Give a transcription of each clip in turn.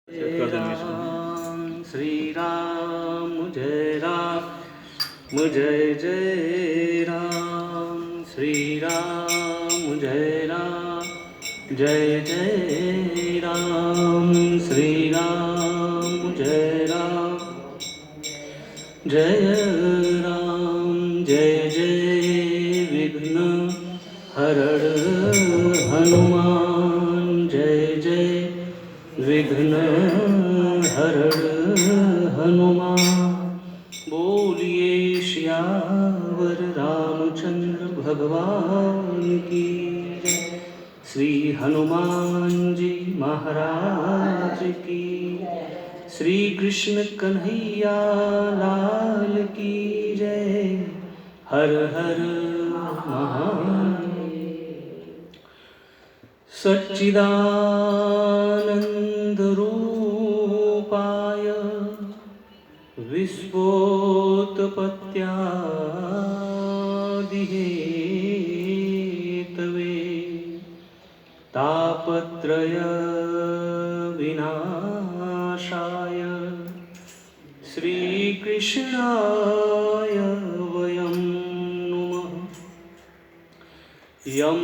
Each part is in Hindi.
श्री राम जय जय जय राम। श्री राम जय जय राम। श्री राम जय राम जय जय विघ्न हरण हनुमान। जय जय विघ्न हरण हनुमान। बोलिए श्यावर रामचंद्र भगवान की जय। श्री हनुमान जी महाराज की। श्री कृष्ण कन्हैया लाल की जय। हर हर महादेव। सच्चिदानंद रूपाय विश्वोत्पत्त्यादिहेतवे तापत्रय विनाशाय श्रीकृष्णाय वयं नुमः। यं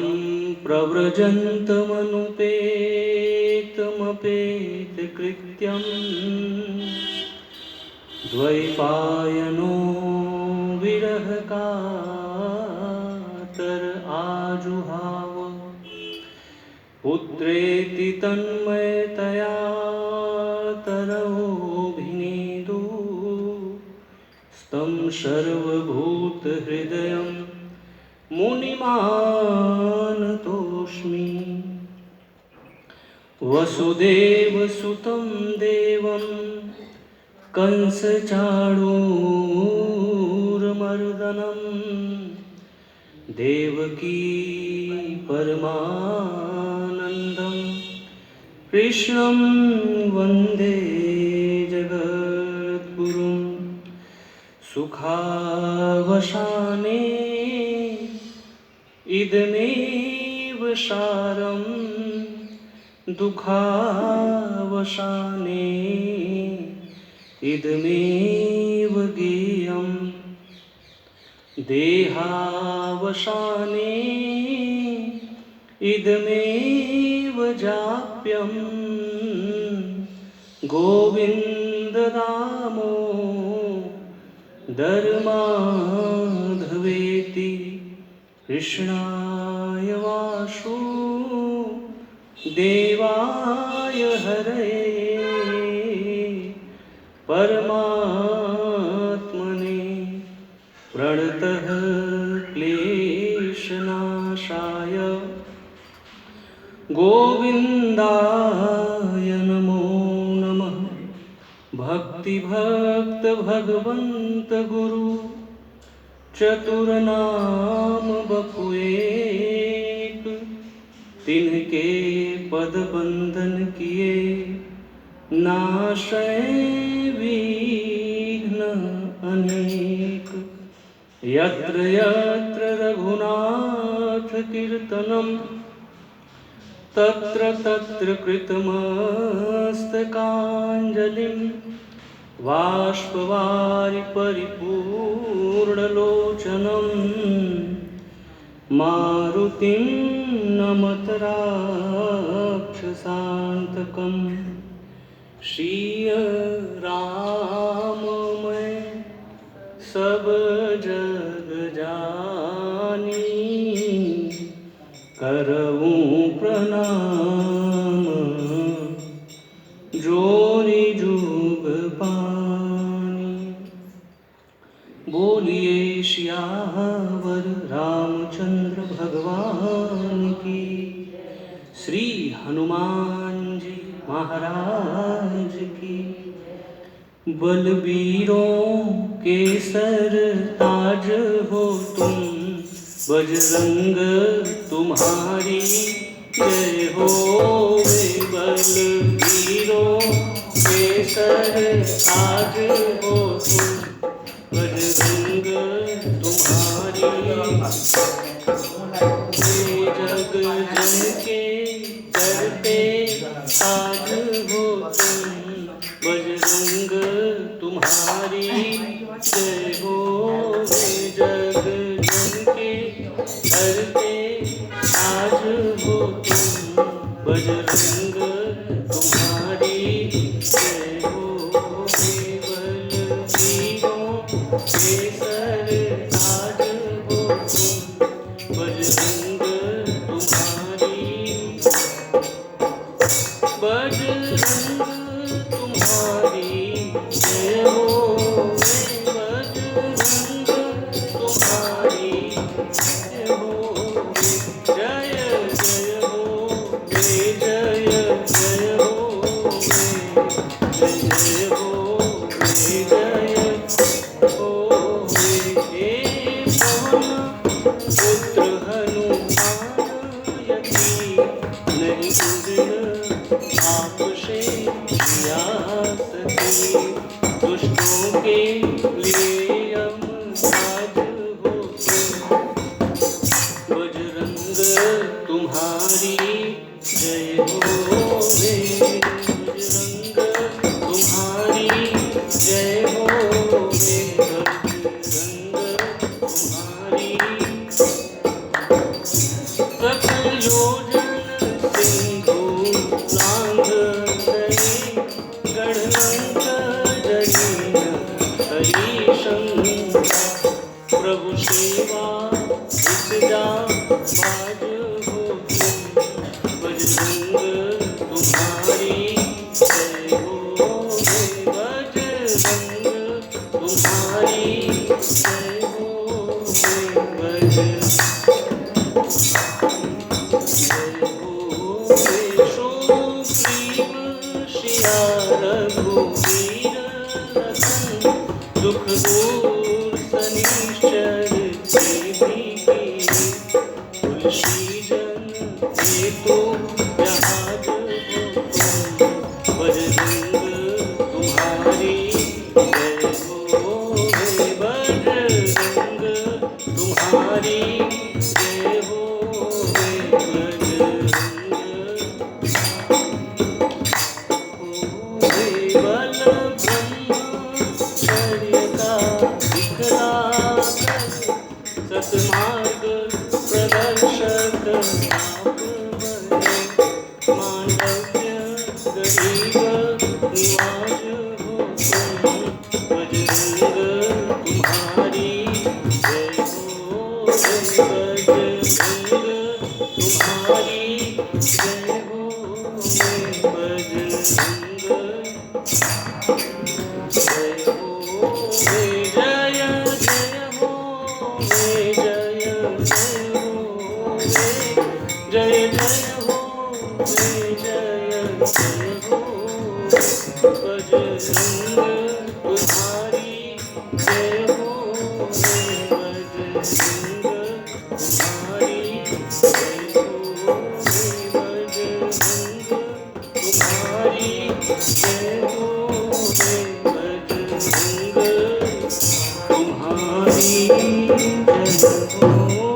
प्रव्रजन्तमनुपेतमपेतकृत्यं द्वैपायनो विरहकातर आजुहाव। पुत्रेति तन्मयतया तरवोऽभिनेदु स्तं सर्वभूतहृदयं मुनिमानतोऽस्मि। वसुदेवसुतं देवं कंसचाणूरमर्दनं देवकी परमानन्दं कृष्णं वन्दे जगद्गुरुं। सुखावसाने इदमेव सारं दुःखावसाने इदमेव गेयम्। देहावसाने इदमेव जाप्यम्। गोविन्द दामोदरमाधवेति कृष्णाय वासुदेवाय हरये परमात्मने प्रणतः क्लेशनाशाय गोविन्दाय नमो नमः। भक्तिभक्त भगवंत गुरु चतुरनाम बपुएक। तिनके पद बंदन किए नाशय विघ्न अनेक। यत्र यत्र रघुनाथ कीर्तनं तत्र तत्र कृतमस्तकाञ्जलिं। बाष्पवारि परिपूर्णलोचनं मारुतिं नमत राक्षसान्तकं। श्री राम मैं सब जग जानी करऊं प्रणाम जोरि जुग पानी। बोलिए श्यावर रामचंद्र भगवान की। श्री हनुमान जी महाराज की। बलबीरों के सर ताज हो तुम बजरंग तुम्हारी जय हो। बलबीरों के सर ताज हो तुम बजरंग तुम्हारी। जग जन के दर पे आज हो तुम बजरंग तुम्हारी जय हो बलवीरों के सरताज हो तुम बजरंग तुम्हारी बजरंग तुम्हारी जय हो बजरंग तुम्हारी जय हो जय जय हो जय जय हो जय जय हो जय हो हे पवन पुत्र हनुमान यति नहीं उदिन आपसे किया सके दुष्टों के लिए यमराज हो बजरंग तुम्हारी जय हो रे बजरंग तुम्हारी जय हो रे बजरंग तुम्हारी सकल योजन सिंधु लांघ गए गढ़लंक जरीन हरीशं प्रभु सेवा जा बाज हो बजरंग तुम्हारी जय हो बजरंग तुम्हारी जय हो बजरंग रघुवीर रतन दुख दूर सनिश्चर तुलसी जन हेतु जहाज हो बजरंग तुम्हारी जय हो बजरंग तुम्हारी जय हो बल ब्रह्मचर्य का दिखलाकर सतमार्ग प्रदर्शक आप बने मांडव्य गरीब निवाज हो तुम बजरंग तुम्हारी जय हो बजरंग तुम्हारी जय हो बजरंग जय हो जय जय हो जय जय हो जय जय हो जय जय हो बजरंग तुम्हारी जय हो बजरंग तुम्हारी जय हो बजरंग तुम्हारी जय हो बजरंग तुम्हारी जय हो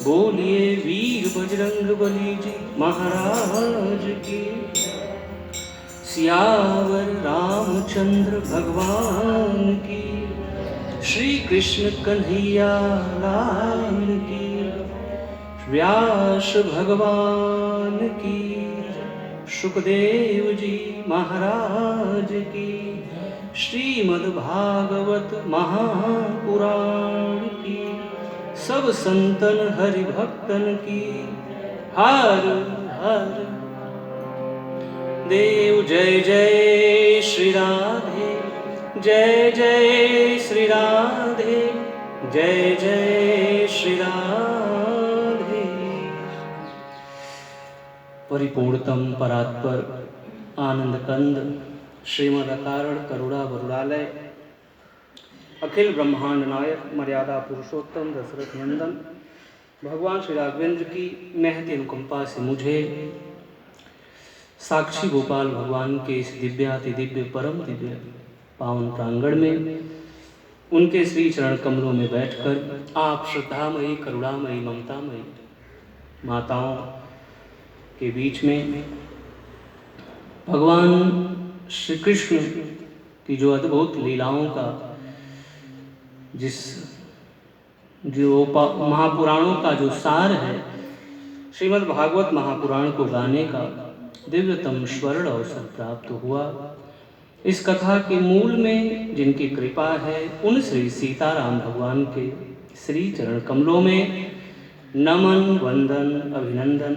बोलिए वीर बजरंग बली जी महाराज की सियावर रामचंद्र भगवान की श्री कृष्ण कन्हैया लाल की व्यास भगवान की सुखदेव जी महाराज की श्रीमद्भागवत महापुराण की सब संतन हरि भक्तन की हर हर देव जय जय श्री राधे जय जय श्री राधे जय जय श्री राधे। परिपूर्णतम परात्पर आनंद कंद श्रीमद अकारण करुणा वरुणालय अखिल ब्रह्मांड नायक मर्यादा पुरुषोत्तम दशरथ नंदन भगवान श्री राघवेंद्र की महती अनुकंपा से मुझे साक्षी गोपाल भगवान के इस दिव्याति दिव्य परम दिव्य पावन प्रांगण में उनके श्री चरण कमलों में बैठकर आप श्रद्धामयी करुणामयी ममतामयी माताओं के बीच में भगवान श्री कृष्ण की जो अद्भुत लीलाओं का जो महापुराणों का जो सार है श्रीमद् भागवत महापुराण को गाने का दिव्यतम स्वर्ण अवसर प्राप्त हुआ। इस कथा के मूल में जिनकी कृपा है उन श्री सीताराम भगवान के श्री चरण कमलों में नमन, वंदन, अभिनंदन,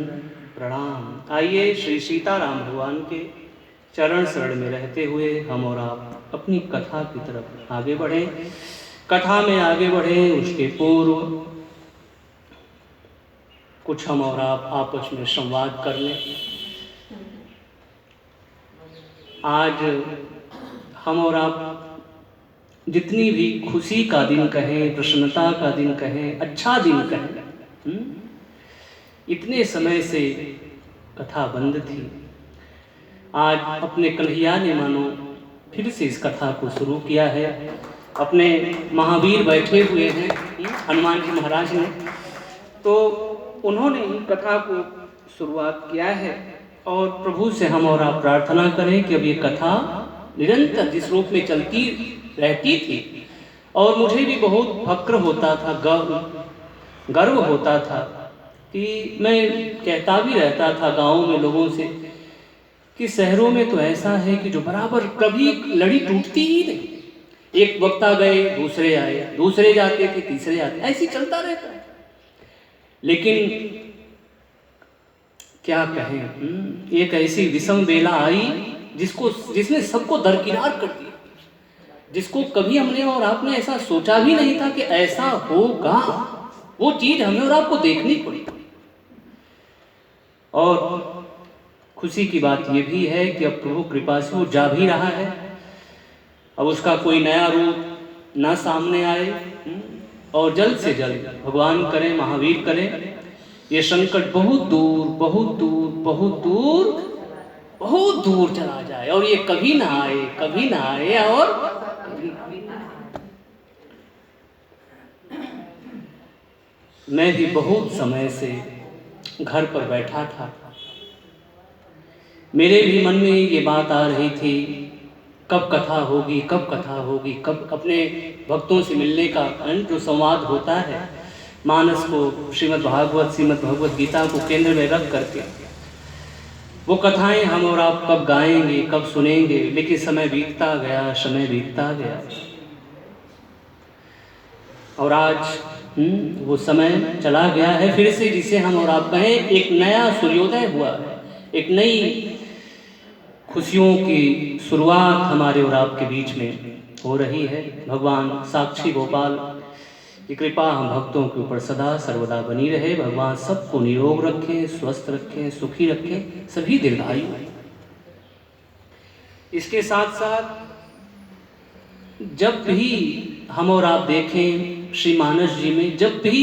प्रणाम। आइए श्री सीताराम भगवान के चरण शरण में रहते हुए हम और आप अपनी कथा की तरफ आगे बढ़ें। कथा में आगे बढ़ें उसके पूर्व कुछ हम और आप आपस में संवाद कर लें। आज हम और आप जितनी भी खुशी का दिन कहें, प्रसन्नता का दिन कहें, अच्छा दिन कहें, इतने समय से कथा बंद थी। आज अपने कन्हैया ने मानो फिर से इस कथा को शुरू किया है। अपने महावीर बैठे हुए हैं हनुमान जी महाराज ने, तो उन्होंने ही कथा को शुरुआत किया है। और प्रभु से हम और आप प्रार्थना करें कि अब ये कथा निरंतर जिस रूप में चलती रहती थी, और मुझे भी बहुत फक्र होता था, गर्व होता था कि मैं कहता भी रहता था गाँव में लोगों से कि शहरों में तो ऐसा है कि जो बराबर कभी लड़ी टूटती ही नहीं। एक वक्ता गए, दूसरे आए, दूसरे जाते थे, तीसरे आते, ऐसे चलता रहता है। लेकिन क्या कहें, एक ऐसी विषम बेला आई जिसने सबको दरकिनार कर दिया, जिसको कभी हमने और आपने ऐसा सोचा भी नहीं था कि ऐसा होगा। वो चीज हमें और आपको देखनी पड़ी। और खुशी की बात यह भी है कि अब प्रभु कृपा से वो जा भी रहा है। अब उसका कोई नया रूप ना सामने आए, और जल्द से जल्द भगवान करें, महावीर करें, ये संकट बहुत दूर बहुत दूर बहुत दूर बहुत दूर चला जाए, और ये कभी ना आए, कभी ना आए, और कभी ना आए। मैं भी बहुत समय से घर पर बैठा था। मेरे भी मन में ये बात आ रही थी, कब कथा होगी, कब कथा होगी, कब अपने भक्तों से मिलने का जो संवाद होता है, मानस को, श्रीमद् भगवत गीता को केंद्र में रख करके वो कथाएं हम और आप कब गाएंगे, कब सुनेंगे। लेकिन समय बीतता गया, समय बीतता गया, और आज वो समय चला गया है। फिर से जिसे हम और आप कहें, एक नया सूर्योदय हुआ है, एक नई खुशियों की शुरुआत हमारे और आपके बीच में हो रही है। भगवान साक्षी गोपाल की कृपा हम भक्तों के ऊपर सदा सर्वदा बनी रहे। भगवान सबको निरोग रखें, स्वस्थ रखें, सुखी रखें, सभी दीर्घायु। इसके साथ साथ जब भी हम और आप देखें श्री मानस जी में, जब भी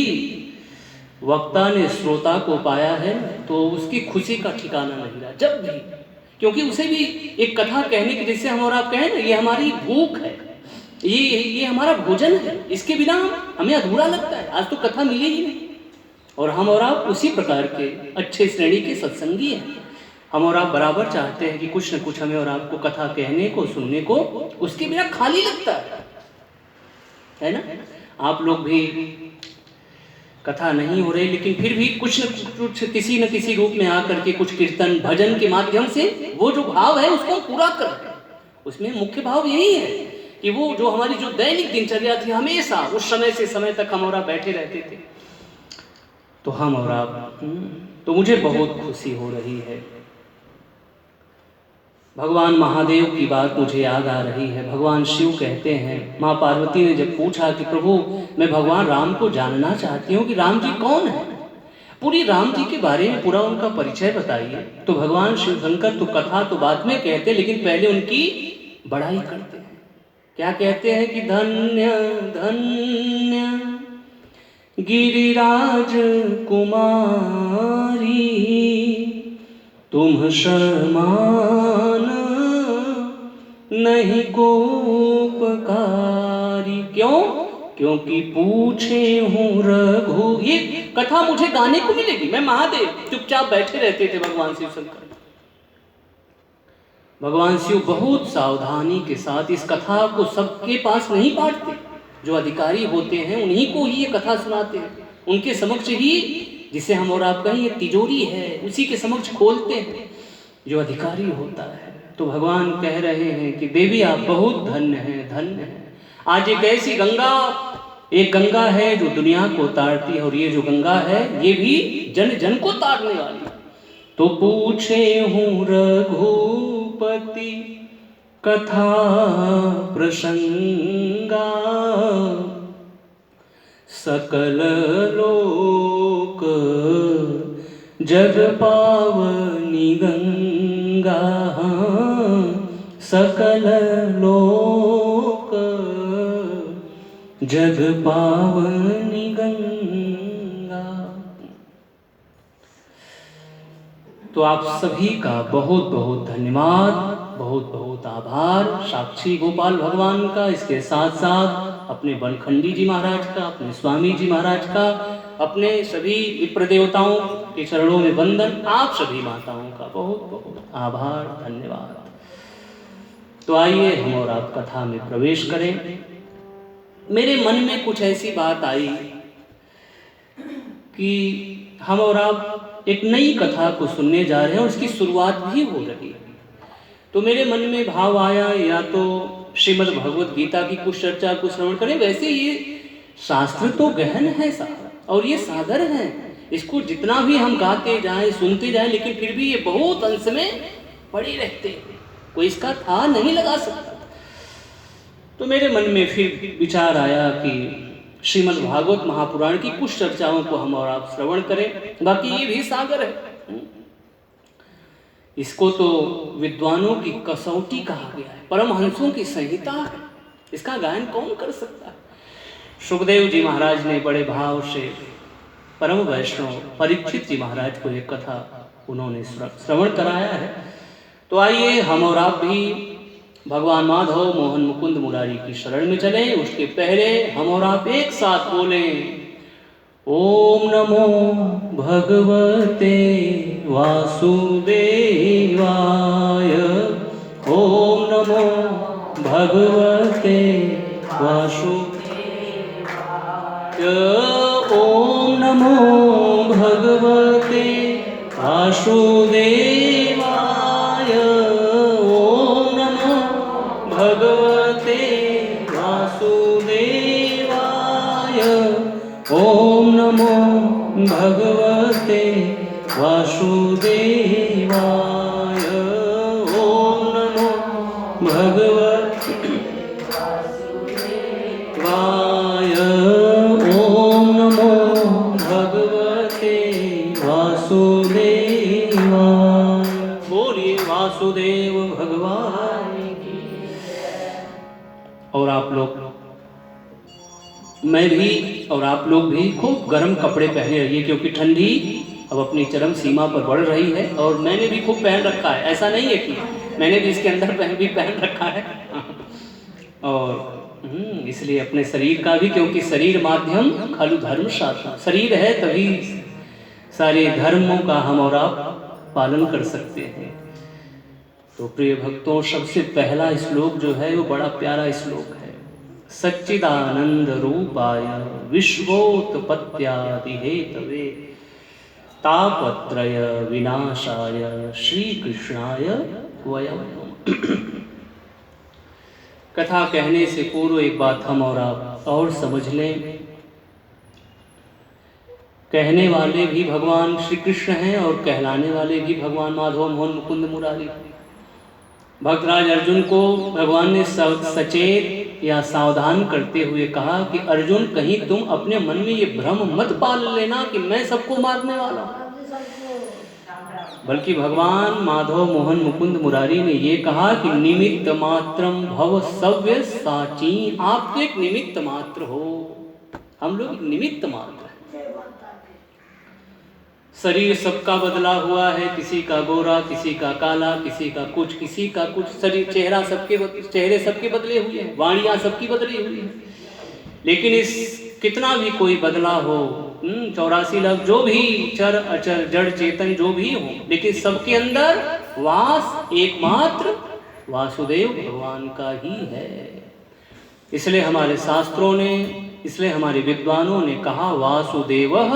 वक्ता ने श्रोता को पाया है तो उसकी खुशी का ठिकाना नहीं रहा। जब भी, क्योंकि उसे भी एक कथा कहने की, जैसे हम और आप कहें ना, ये हमारी भूख है, ये हमारा भोजन है, इसके बिना हमें अधूरा लगता है। आज तो कथा मिली ही नहीं, और हम और आप उसी प्रकार के अच्छे श्रेणी के सत्संगी हैं। हम और आप बराबर चाहते हैं कि कुछ न कुछ हमें और आपको कथा कहने को, सुनने को, उसके बिना खाली लगता है ना। आप लोग भी कथा नहीं हो रही, लेकिन फिर भी कुछ न कुछ किसी न किसी रूप में आकर के कुछ कीर्तन भजन के माध्यम से वो जो भाव है उसको पूरा कर रहे हैं। उसमें मुख्य भाव यही है कि वो जो हमारी जो दैनिक दिनचर्या थी, हमेशा उस समय से समय तक हम और आप बैठे रहते थे, तो हम और आप, तो मुझे बहुत खुशी हो रही है। भगवान महादेव की बात मुझे याद आ रही है। भगवान शिव कहते हैं, माँ पार्वती ने जब पूछा कि प्रभु मैं भगवान राम को जानना चाहती हूँ कि राम जी कौन है, पूरी राम जी के बारे में पूरा उनका परिचय बताइए। तो भगवान शिव शंकर तो कथा तो बाद में कहते, लेकिन पहले उनकी बड़ाई करते हैं। क्या कहते हैं कि धन्य धन्य गिरिराज कुमारी, तुम समान नहीं को उपकारी। क्यों? क्योंकि पूछे हूँ रघु। ये कथा मुझे गाने को मिलेगी, मैं महादेव चुपचाप बैठे रहते थे भगवान शिव शंकर। भगवान शिव बहुत सावधानी के साथ इस कथा को सबके पास नहीं बांटते। जो अधिकारी होते हैं उन्हीं को ही ये कथा सुनाते हैं, उनके समक्ष ही जिसे हम और आप कहें ये तिजोरी है, उसी के समक्ष खोलते हैं जो अधिकारी होता है। तो भगवान कह रहे हैं कि देवी आप बहुत धन्य हैं, धन्य हैं। आज एक ऐसी गंगा, एक गंगा है जो दुनिया को तारती है, और ये जो गंगा है ये भी जन जन को तारने वाली। तो पूछे हूँ रघुपति कथा प्रसंगा, सकल लोक जग पावनी गंगा, सकल लोक जग पावनी गंगा। तो आप सभी का बहुत बहुत धन्यवाद, बहुत बहुत आभार साक्षी गोपाल भगवान का, इसके साथ साथ अपने बनखंडी जी महाराज का, अपने स्वामी जी महाराज का, अपने सभी विप्र देवताओं के चरणों में वंदन, आप सभी माताओं का बहुत बहुत आभार, धन्यवाद। तो आइए हम और आप कथा में प्रवेश करें। मेरे मन में कुछ ऐसी बात आई कि हम और आप एक नई कथा को सुनने जा रहे हैं और उसकी शुरुआत भी हो रही है। तो मेरे मन में भाव आया या तो श्रीमद् भगवत गीता की कुछ चर्चा को श्रवण करें। वैसे ये शास्त्र तो गहन है और ये सागर है, इसको जितना भी हम गाते जाएं, सुनते जाएं, लेकिन फिर भी ये बहुत अंश में पड़े रहते हैं, कोई इसका था नहीं लगा सकता। तो मेरे मन में फिर विचार आया कि श्रीमद् भागवत महापुराण की कुछ चर्चाओं को हम और आप श्रवण करें। बाकी ये भी सागर है, इसको तो विद्वानों की कसौटी कहा गया है, परमहंसों की संहिता है, इसका गायन कौन कर सकता है। सुखदेव जी महाराज ने बड़े भाव से परम वैष्णव परीक्षित जी महाराज को एक कथा उन्होंने श्रवण कराया है। तो आइए हम और आप भी भगवान माधव मोहन मुकुंद मुरारी की शरण में चलें। उसके पहले हम और आप एक साथ बोलें, ओम नमो भगवते वासुदेवाय, ओम नमो भगवते वासुदेवाय, ओम नमो भगवते वासुदेवाय, ओम नमो भगवते वासुदेवाय, ओम नमो भगवते वासुदेवाय, ओम नमो भगवते वासुदेवाय, ओम नमो भगवते वासुदेवाय। बोलिए वासुदेव भगवान की। और आप लोग, मैं भी और आप लोग भी खूब गर्म कपड़े पहने रहिए, क्योंकि ठंडी अब अपनी चरम सीमा पर बढ़ रही है। और मैंने भी खूब पहन रखा है, ऐसा नहीं है कि मैंने भी इसके अंदर पहन रखा है। और इसलिए अपने शरीर का भी, क्योंकि शरीर माध्यम खलु धर्म शास्त्र, शरीर है तभी सारे धर्मों का हम और आप पालन कर सकते हैं। तो प्रिय भक्तों, सबसे पहला श्लोक जो है वो बड़ा प्यारा श्लोक है। सच्चिदानंद रूपाय विश्वोत्पत्त्यादि हेतवे तापत्रय विनाशाय श्री कृष्णाय वयं नमः। कथा कहने से पूर्व एक बात हम और आप और समझ लें। कहने वाले भी भगवान श्री कृष्ण हैं और कहलाने वाले भी भगवान माधव मोहन मुकुंद मुरारी। भक्तराज अर्जुन को भगवान ने सचेत या सावधान करते हुए कहा कि अर्जुन, कहीं तुम अपने मन में ये भ्रम मत पाल लेना कि मैं सबको मारने वाला हूं। बल्कि भगवान माधव मोहन मुकुंद मुरारी ने ये कहा कि निमित्त मात्रम भव सव्य साची। आप तो एक निमित्त मात्र हो, हम लोग निमित्त मात्र। शरीर सबका बदला हुआ है, किसी का गोरा, किसी का काला, किसी का कुछ, किसी का कुछ। शरीर चेहरे सबके बदले हुए हैं, वाणियां सबकी बदली हुई है। लेकिन इस कितना भी कोई बदला हो, 84 लाख जो भी चर अचर जड़ चेतन जो भी हो, लेकिन सबके अंदर वास एकमात्र वासुदेव भगवान का ही है। इसलिए हमारे शास्त्रों ने, इसलिए हमारे विद्वानों ने कहा वासुदेवः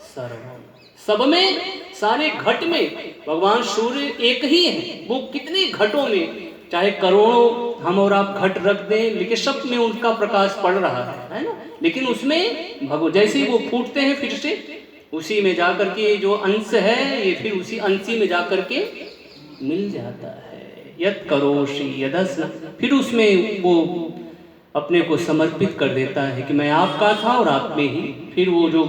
सर्वम्। सब में, सारे घट में भगवान सूर्य एक ही है। वो कितने घटों में, चाहे करोड़ों हम और आप घट रख दें, लेकिन सब में उनका प्रकाश पड़ रहा है ना। लेकिन उसमें जैसे ही वो फूटते हैं फिर से उसी में जाकर के जो अंश है ये फिर उसी अंशी में जाकर के मिल जाता है। यत् करोषि यदस्, फिर उसमें वो अपने को समर्पित कर देता है कि मैं आपका था और आप में ही, फिर वो जो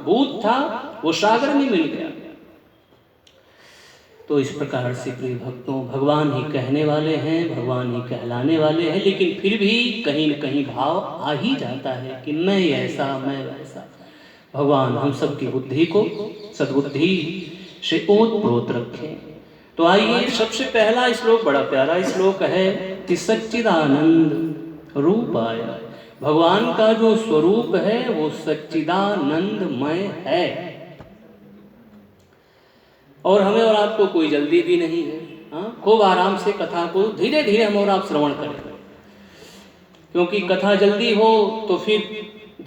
भूत था वो सागर में मिल गया। तो इस प्रकार से प्रिय भक्तों, भगवान ही कहने वाले हैं, भगवान ही कहलाने वाले हैं, लेकिन फिर भी कहीं न कहीं भाव आ ही जाता है कि मैं ऐसा मैं वैसा। भगवान हम सबकी बुद्धि को सद्बुद्धि से ओतप्रोत रखें। तो आइए, सबसे पहला श्लोक बड़ा प्यारा श्लोक है कि सच्चिदानंद रूपाय। भगवान का जो स्वरूप है वो सच्चिदानंदमय है और हमें और आपको कोई जल्दी भी नहीं है। खूब आराम से कथा को धीरे धीरे हम और आप श्रवण करें, क्योंकि कथा जल्दी हो तो फिर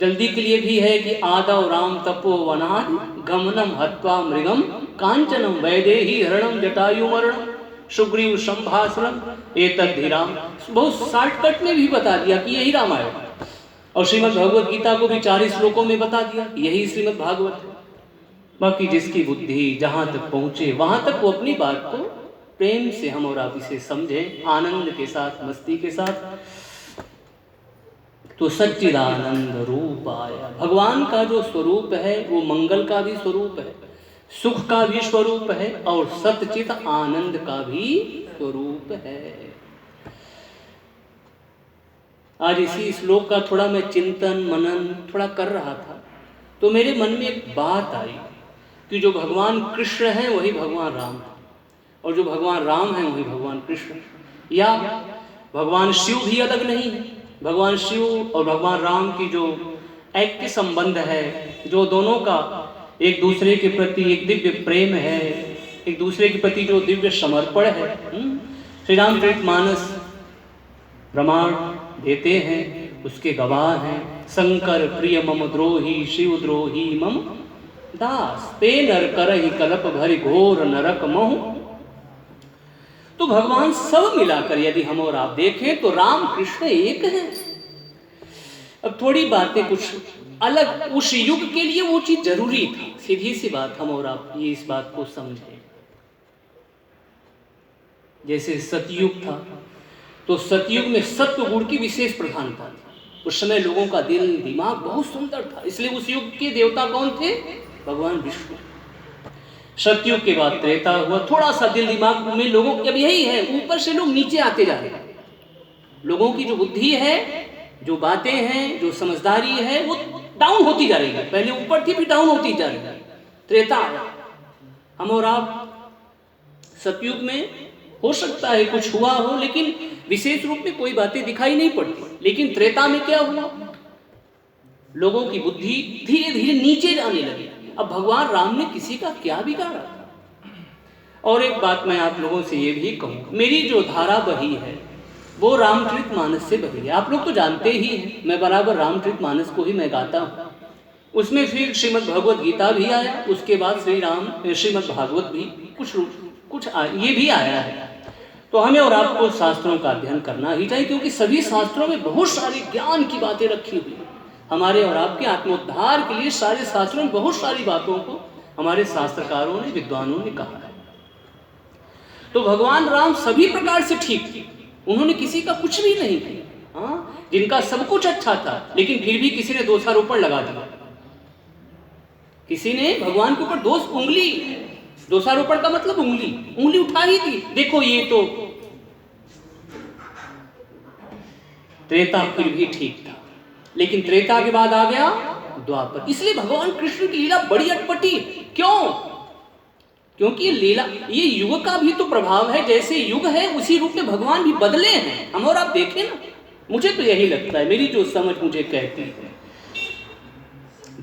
जल्दी के लिए भी है कि आदौ राम तपो वनाद गमनम हत्वा मृगम कांचनम वैदेही हरणम जटायुमरणम सुग्रीव संभाषणम एतद्धि-राम। बहुत शॉर्टकट में भी बता दिया कि यही रामायण, और श्रीमद् भगवद गीता को भी 4 श्लोकों में बता दिया यही श्रीमद् भागवत है। बाकी जिसकी बुद्धि जहाँ तक पहुँचे वहाँ तक वो अपनी बात को प्रेम से हम और आप इसे समझें, आनंद के साथ, मस्ती के साथ। तो सच्चिदानंद रूपाय, भगवान का जो स्वरूप है वो मंगल का भी स्वरूप है, सुख का भी स्वरूप है और सच्चित आनंद का भी स्वरूप है। आज इसी श्लोक का थोड़ा मैं चिंतन मनन थोड़ा कर रहा था तो मेरे मन में एक बात आई कि जो भगवान कृष्ण हैं वही भगवान राम हैं, और जो भगवान राम हैं वही भगवान कृष्ण, या भगवान शिव भी अलग नहीं है। भगवान शिव और भगवान राम की जो ऐक्य संबंध है, जो दोनों का एक दूसरे के प्रति एक दिव्य प्रेम है, एक दूसरे के प्रति जो दिव्य समर्पण है, श्री रामचरितमानस प्रमाण देते हैं, उसके गवाह हैं। शंकर प्रिय मम द्रोही शिव द्रोही मम दास, ते नर करहि कलप भरि घोर नरक महु। तो भगवान सब मिलाकर यदि हम और आप देखें तो राम कृष्ण एक है। अब थोड़ी बातें कुछ अलग, उस युग के लिए वो चीज जरूरी था। सीधी सी बात, हम और आप ये इस बात को समझें। जैसे सतयुग था तो सतयुग में सत्व गुण की विशेष प्रधानता थी। उस समय लोगों का दिल दिमाग बहुत सुंदर था, इसलिए उस युग के देवता कौन थे? भगवान विष्णु। सतयुग के बाद त्रेता हुआ, थोड़ा सा दिल दिमाग में लोगों, अब यही है, ऊपर से लोग नीचे आते जा रहे हैं। लोगों की जो बुद्धि है, जो बातें हैं, जो समझदारी है, वो डाउन होती जा रही है। पहले ऊपर थी फिर डाउन होती जा रही है। त्रेता आया, हम और आप सतयुग में हो सकता है कुछ हुआ हो, लेकिन विशेष रूप में कोई बातें दिखाई नहीं पड़ती। लेकिन त्रेता में क्या हुआ? लोगों की बुद्धि धीरे धीरे नीचे जाने लगी। अब भगवान राम ने किसी का क्या बिगाड़ा था? और एक बात मैं आप लोगों से ये भी कहूँ, मेरी जो धारा बही है वो रामचरितमानस से बही है। आप लोग तो जानते ही हैं, मैं बराबर रामचरितमानस को ही मैं गाता हूँ। उसमें फिर श्रीमद् भगवद गीता भी आया, उसके बाद श्रीमद् भागवत भी कुछ ये भी आया है। तो हमें और आपको शास्त्रों का अध्ययन करना ही चाहिए, क्योंकि सभी शास्त्रों में बहुत सारी ज्ञान की बातें रखी हुई हैं। हमारे और आपके आत्मोद्धार के लिए सारे शास्त्रों में बहुत सारी बातों को हमारे शास्त्रकारों ने, विद्वानों ने कहा है। तो भगवान राम सभी प्रकार से ठीक थे, उन्होंने किसी का कुछ भी नहीं किया। जिनका सब कुछ अच्छा था, लेकिन फिर भी किसी ने दोषारोपण लगा दिया। किसी ने भगवान के ऊपर उंगली, दोषारोपण का मतलब उंगली उठा ही थी। देखो ये तो त्रेता फिर भी ठीक था, लेकिन त्रेता के बाद आ गया द्वापर। इसलिए भगवान कृष्ण की लीला बड़ी अटपटी। क्यों? क्योंकि ये लीला, ये युग का भी तो प्रभाव है। जैसे युग है उसी रूप में भगवान भी बदले हैं। हम और आप देखें ना, मुझे तो यही लगता है, मेरी जो समझ मुझे कहती है,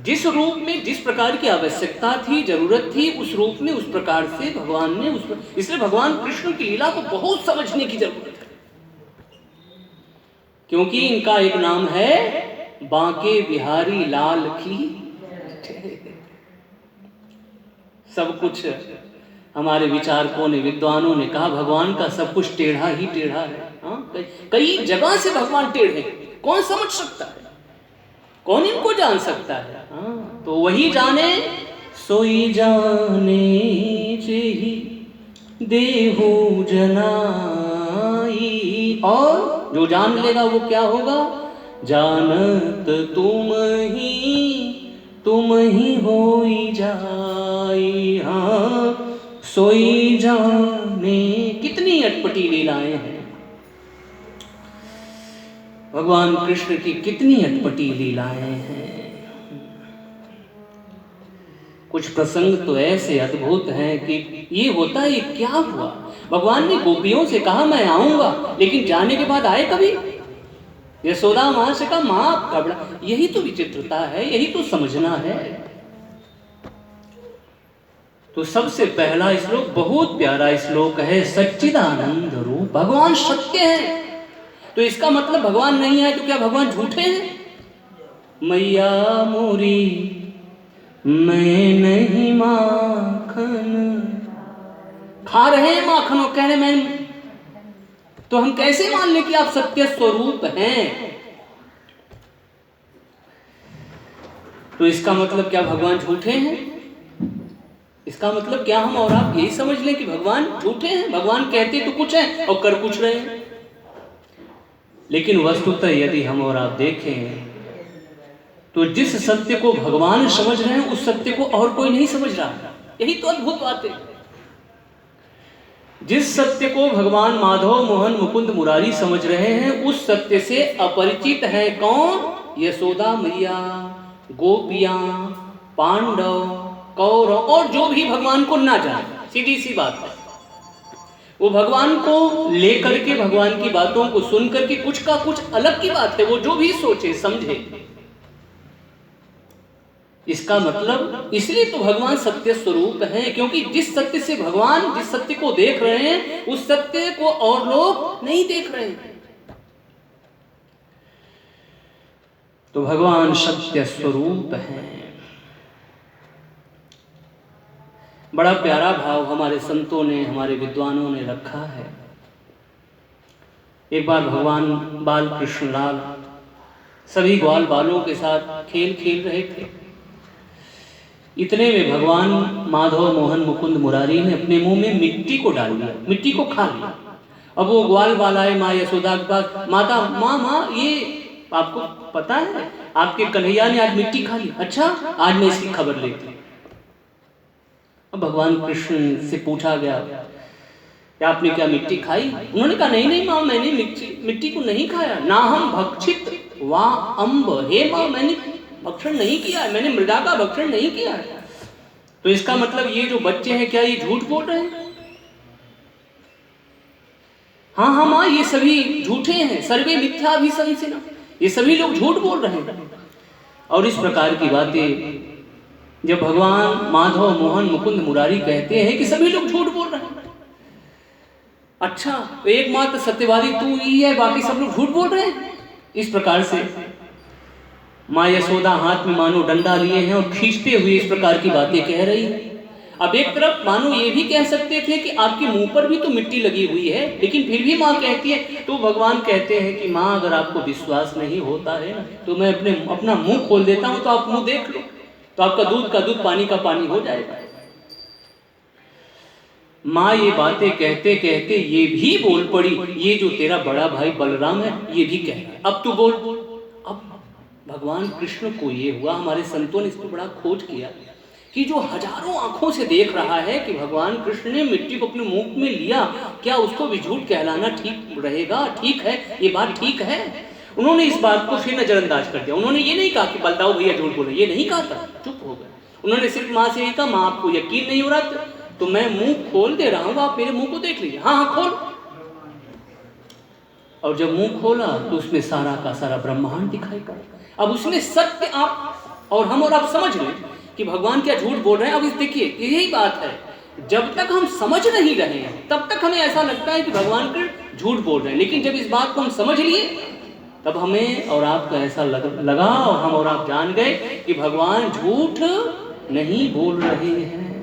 जिस रूप में जिस प्रकार की आवश्यकता थी, जरूरत थी, उस रूप में उस प्रकार से भगवान ने इसलिए भगवान कृष्ण की लीला को बहुत समझने की जरूरत है। क्योंकि इनका एक नाम है बांके बिहारी लाल की। सब कुछ हमारे विचारकों ने, विद्वानों ने कहा भगवान का सब कुछ टेढ़ा ही टेढ़ा है। हाँ, कई जगह से भगवान टेढ़े, कौन समझ सकता है, कौन इनको जान सकता है? हाँ, तो वही जाने सोई जाने जेहि देहु जनाई, और जो जान लेगा वो क्या होगा? जानत तुम ही होई जाई। हाँ, सोई जाने। कितनी अटपटी लीलाएं हैं भगवान कृष्ण की, कितनी अटपटी लीलाएं हैं। कुछ प्रसंग तो ऐसे अद्भुत हैं कि ये होता है, क्या हुआ? भगवान ने गोपियों से कहा मैं आऊंगा, लेकिन जाने के बाद आए कभी? यशोदा मां से कहा मां आपका बड़ा, यही तो विचित्रता है, यही तो समझना है। तो सबसे पहला श्लोक बहुत प्यारा श्लोक है, सच्चिदानंद रूप। भगवान सत्य है, तो इसका मतलब भगवान नहीं है तो क्या भगवान झूठे हैं? मैया मोरी मैं नहीं माखन, खा रहे हैं माखन और कह रहे मैं, तो हम कैसे मान लें कि आप सत्य स्वरूप हैं? तो इसका मतलब क्या भगवान झूठे हैं? इसका मतलब क्या हम और आप यही समझ लें कि भगवान झूठे हैं? भगवान कहते तो कुछ है और कर कुछ रहे हैं। लेकिन वस्तुतः यदि हम और आप देखें तो जिस सत्य को भगवान समझ रहे हैं उस सत्य को और कोई नहीं समझ रहा। यही तो अद्भुत बात है। जिस सत्य को भगवान माधव मोहन मुकुंद मुरारी समझ रहे हैं उस सत्य से अपरिचित है कौन? यशोदा मैया, गोपियां, पांडव, कौरव और जो भी भगवान को ना जाने। सीधी सी बात है, वो भगवान को लेकर के, भगवान की बातों को सुन करके कुछ का कुछ अलग की बात है, वो जो भी सोचे समझे। इसका मतलब इसलिए तो भगवान सत्य स्वरूप हैं, क्योंकि जिस सत्य से भगवान जिस सत्य को देख रहे हैं उस सत्य को और लोग नहीं देख रहे हैं। तो भगवान सत्य स्वरूप हैं। बड़ा प्यारा भाव हमारे संतों ने, हमारे विद्वानों ने रखा है। एक बार भगवान बाल कृष्ण लाल सभी ग्वाल बालों के साथ खेल खेल रहे थे। इतने में भगवान माधव मोहन मुकुंद मुरारी ने अपने मुंह में मिट्टी को डाल दिया, मिट्टी को खा लिया। अब वो ग्वाल बाल आए माँ यशोदा के पास, माता माँ ये आपको पता है आपके कन्हैया ने आज मिट्टी खा ली। अच्छा, आज मैं इसकी खबर लेती। अब भगवान कृष्ण से पूछा गया कि आपने क्या मिट्टी खाई? उन्होंने कहा नहीं नहीं माँ, मैंने मिट्टी को नहीं खाया। ना हम भक्षित वाह अम्ब, हे माँ मैंने भक्षण नहीं किया है, मैंने मृदा का भक्षण नहीं किया है। तो इसका मतलब ये जो बच्चे हैं क्या ये झूठ बोल रहे हैं? हाँ हाँ माँ, ये सभी झूठे हैं, सर्वे मिथ्याभिशंसिनः, ये सभी लोग झूठ बोल रहे हैं। और इस प्रकार की बातें जब भगवान माधव मोहन मुकुंद मुरारी कहते हैं कि सभी लोग झूठ बोल रहे हैं, अच्छा तो एकमात्र सत्यवादी तू ही है, बाकी सब लोग झूठ बोल रहे हैं। इस प्रकार से माँ यशोदा हाथ में मानो डंडा लिए हैं और खींचते हुए इस प्रकार की बातें कह रही है। अब एक तरफ मानो ये भी कह सकते थे कि आपके मुंह पर भी तो मिट्टी लगी हुई है, लेकिन फिर भी माँ कहती है। तो भगवान कहते हैं कि माँ अगर आपको विश्वास नहीं होता है ना तो मैं अपना मुंह खोल देता हूँ, तो आप मुंह देख लो, तो आपका दूध का दूध पानी का पानी हो जाएगा। माँ ये बातें कहते कहते ये भी बोल पड़ी, ये जो तेरा बड़ा भाई बलराम है ये भी कह रहा है, अब तू बोल। अब भगवान कृष्ण को ये हुआ, हमारे संतों ने इस पर बड़ा खोज किया कि जो हजारों आंखों से देख रहा है कि भगवान कृष्ण ने मिट्टी को अपने मुंह में लिया, क्या उसको भी झूठ कहलाना ठीक रहेगा? ठीक है, ये बात ठीक है। उन्होंने इस बात को फिर नजरअंदाज कर दिया। उन्होंने ये नहीं कहा कि बलदाऊ भैया झूठ बोले, ये नहीं कहा था, चुप हो गए। उन्होंने सिर्फ माँ से यही कहा, माँ आपको यकीन नहीं हो रहा तो मैं मुंह खोल दे रहा हूँ, आप मेरे मुंह को देख लीजिए। हाँ हाँ खोल। और जब मुंह खोला तो उसमें सारा का सारा ब्रह्मांड दिखाई पड़ा। अब उसमें सत्य आप और हम और आप समझ लें कि भगवान क्या झूठ बोल रहे हैं। अब इस देखिए यही बात है, जब तक हम समझ नहीं रहे हैं तब तक हमें ऐसा लगता है कि भगवान के झूठ बोल रहे हैं, लेकिन जब इस बात को हम समझ लिए तब हमें और आपको ऐसा लगा और हम और आप जान गए कि भगवान झूठ नहीं बोल रहे हैं।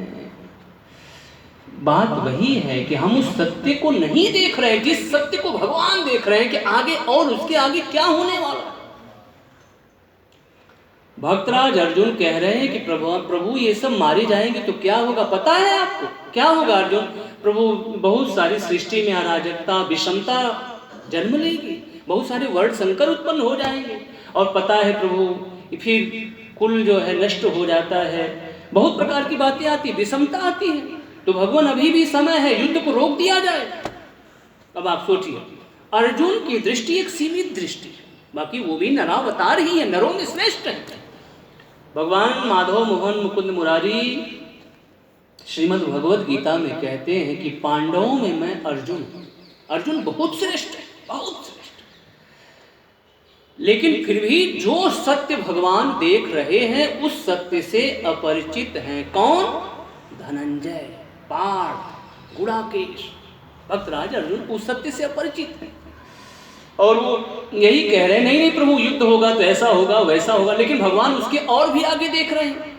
बात वही है कि हम उस सत्य को नहीं देख रहे हैं, जिस सत्य को भगवान देख रहे हैं कि आगे और उसके आगे क्या होने वाला है। भक्तराज अर्जुन कह रहे हैं कि प्रभु ये सब मारे जाएंगे तो क्या होगा, पता है आपको क्या होगा अर्जुन? प्रभु बहुत सारी सृष्टि में अराजकता विषमता जन्म लेगी, बहुत सारे वर्ण संकर उत्पन्न हो जाएंगे, और पता है प्रभु फिर कुल जो है नष्ट हो जाता है, बहुत प्रकार की बातें आती, विषमता आती है। तो भगवान अभी भी समय है, युद्ध को रोक दिया जाए। अब आप सोचिए, अर्जुन की दृष्टि एक सीमित दृष्टि है, बाकी वो भी नरावतार ही है, नरों में श्रेष्ठ है। भगवान माधव मोहन मुकुंद मुरारी श्रीमद् भगवद गीता में कहते हैं कि पांडवों में मैं अर्जुन बहुत श्रेष्ठ है, बहुत श्रेष्ठ। लेकिन फिर भी जो सत्य भगवान देख रहे हैं उस सत्य से अपरिचित हैं। कौन? धनंजय, पार्थ, गुड़ाकेश, भक्तराज अर्जुन उस सत्य से अपरिचित हैं। और वो यही कह रहे हैं, नहीं प्रभु युद्ध होगा तो ऐसा होगा वैसा होगा, लेकिन भगवान उसके और भी आगे देख रहे हैं।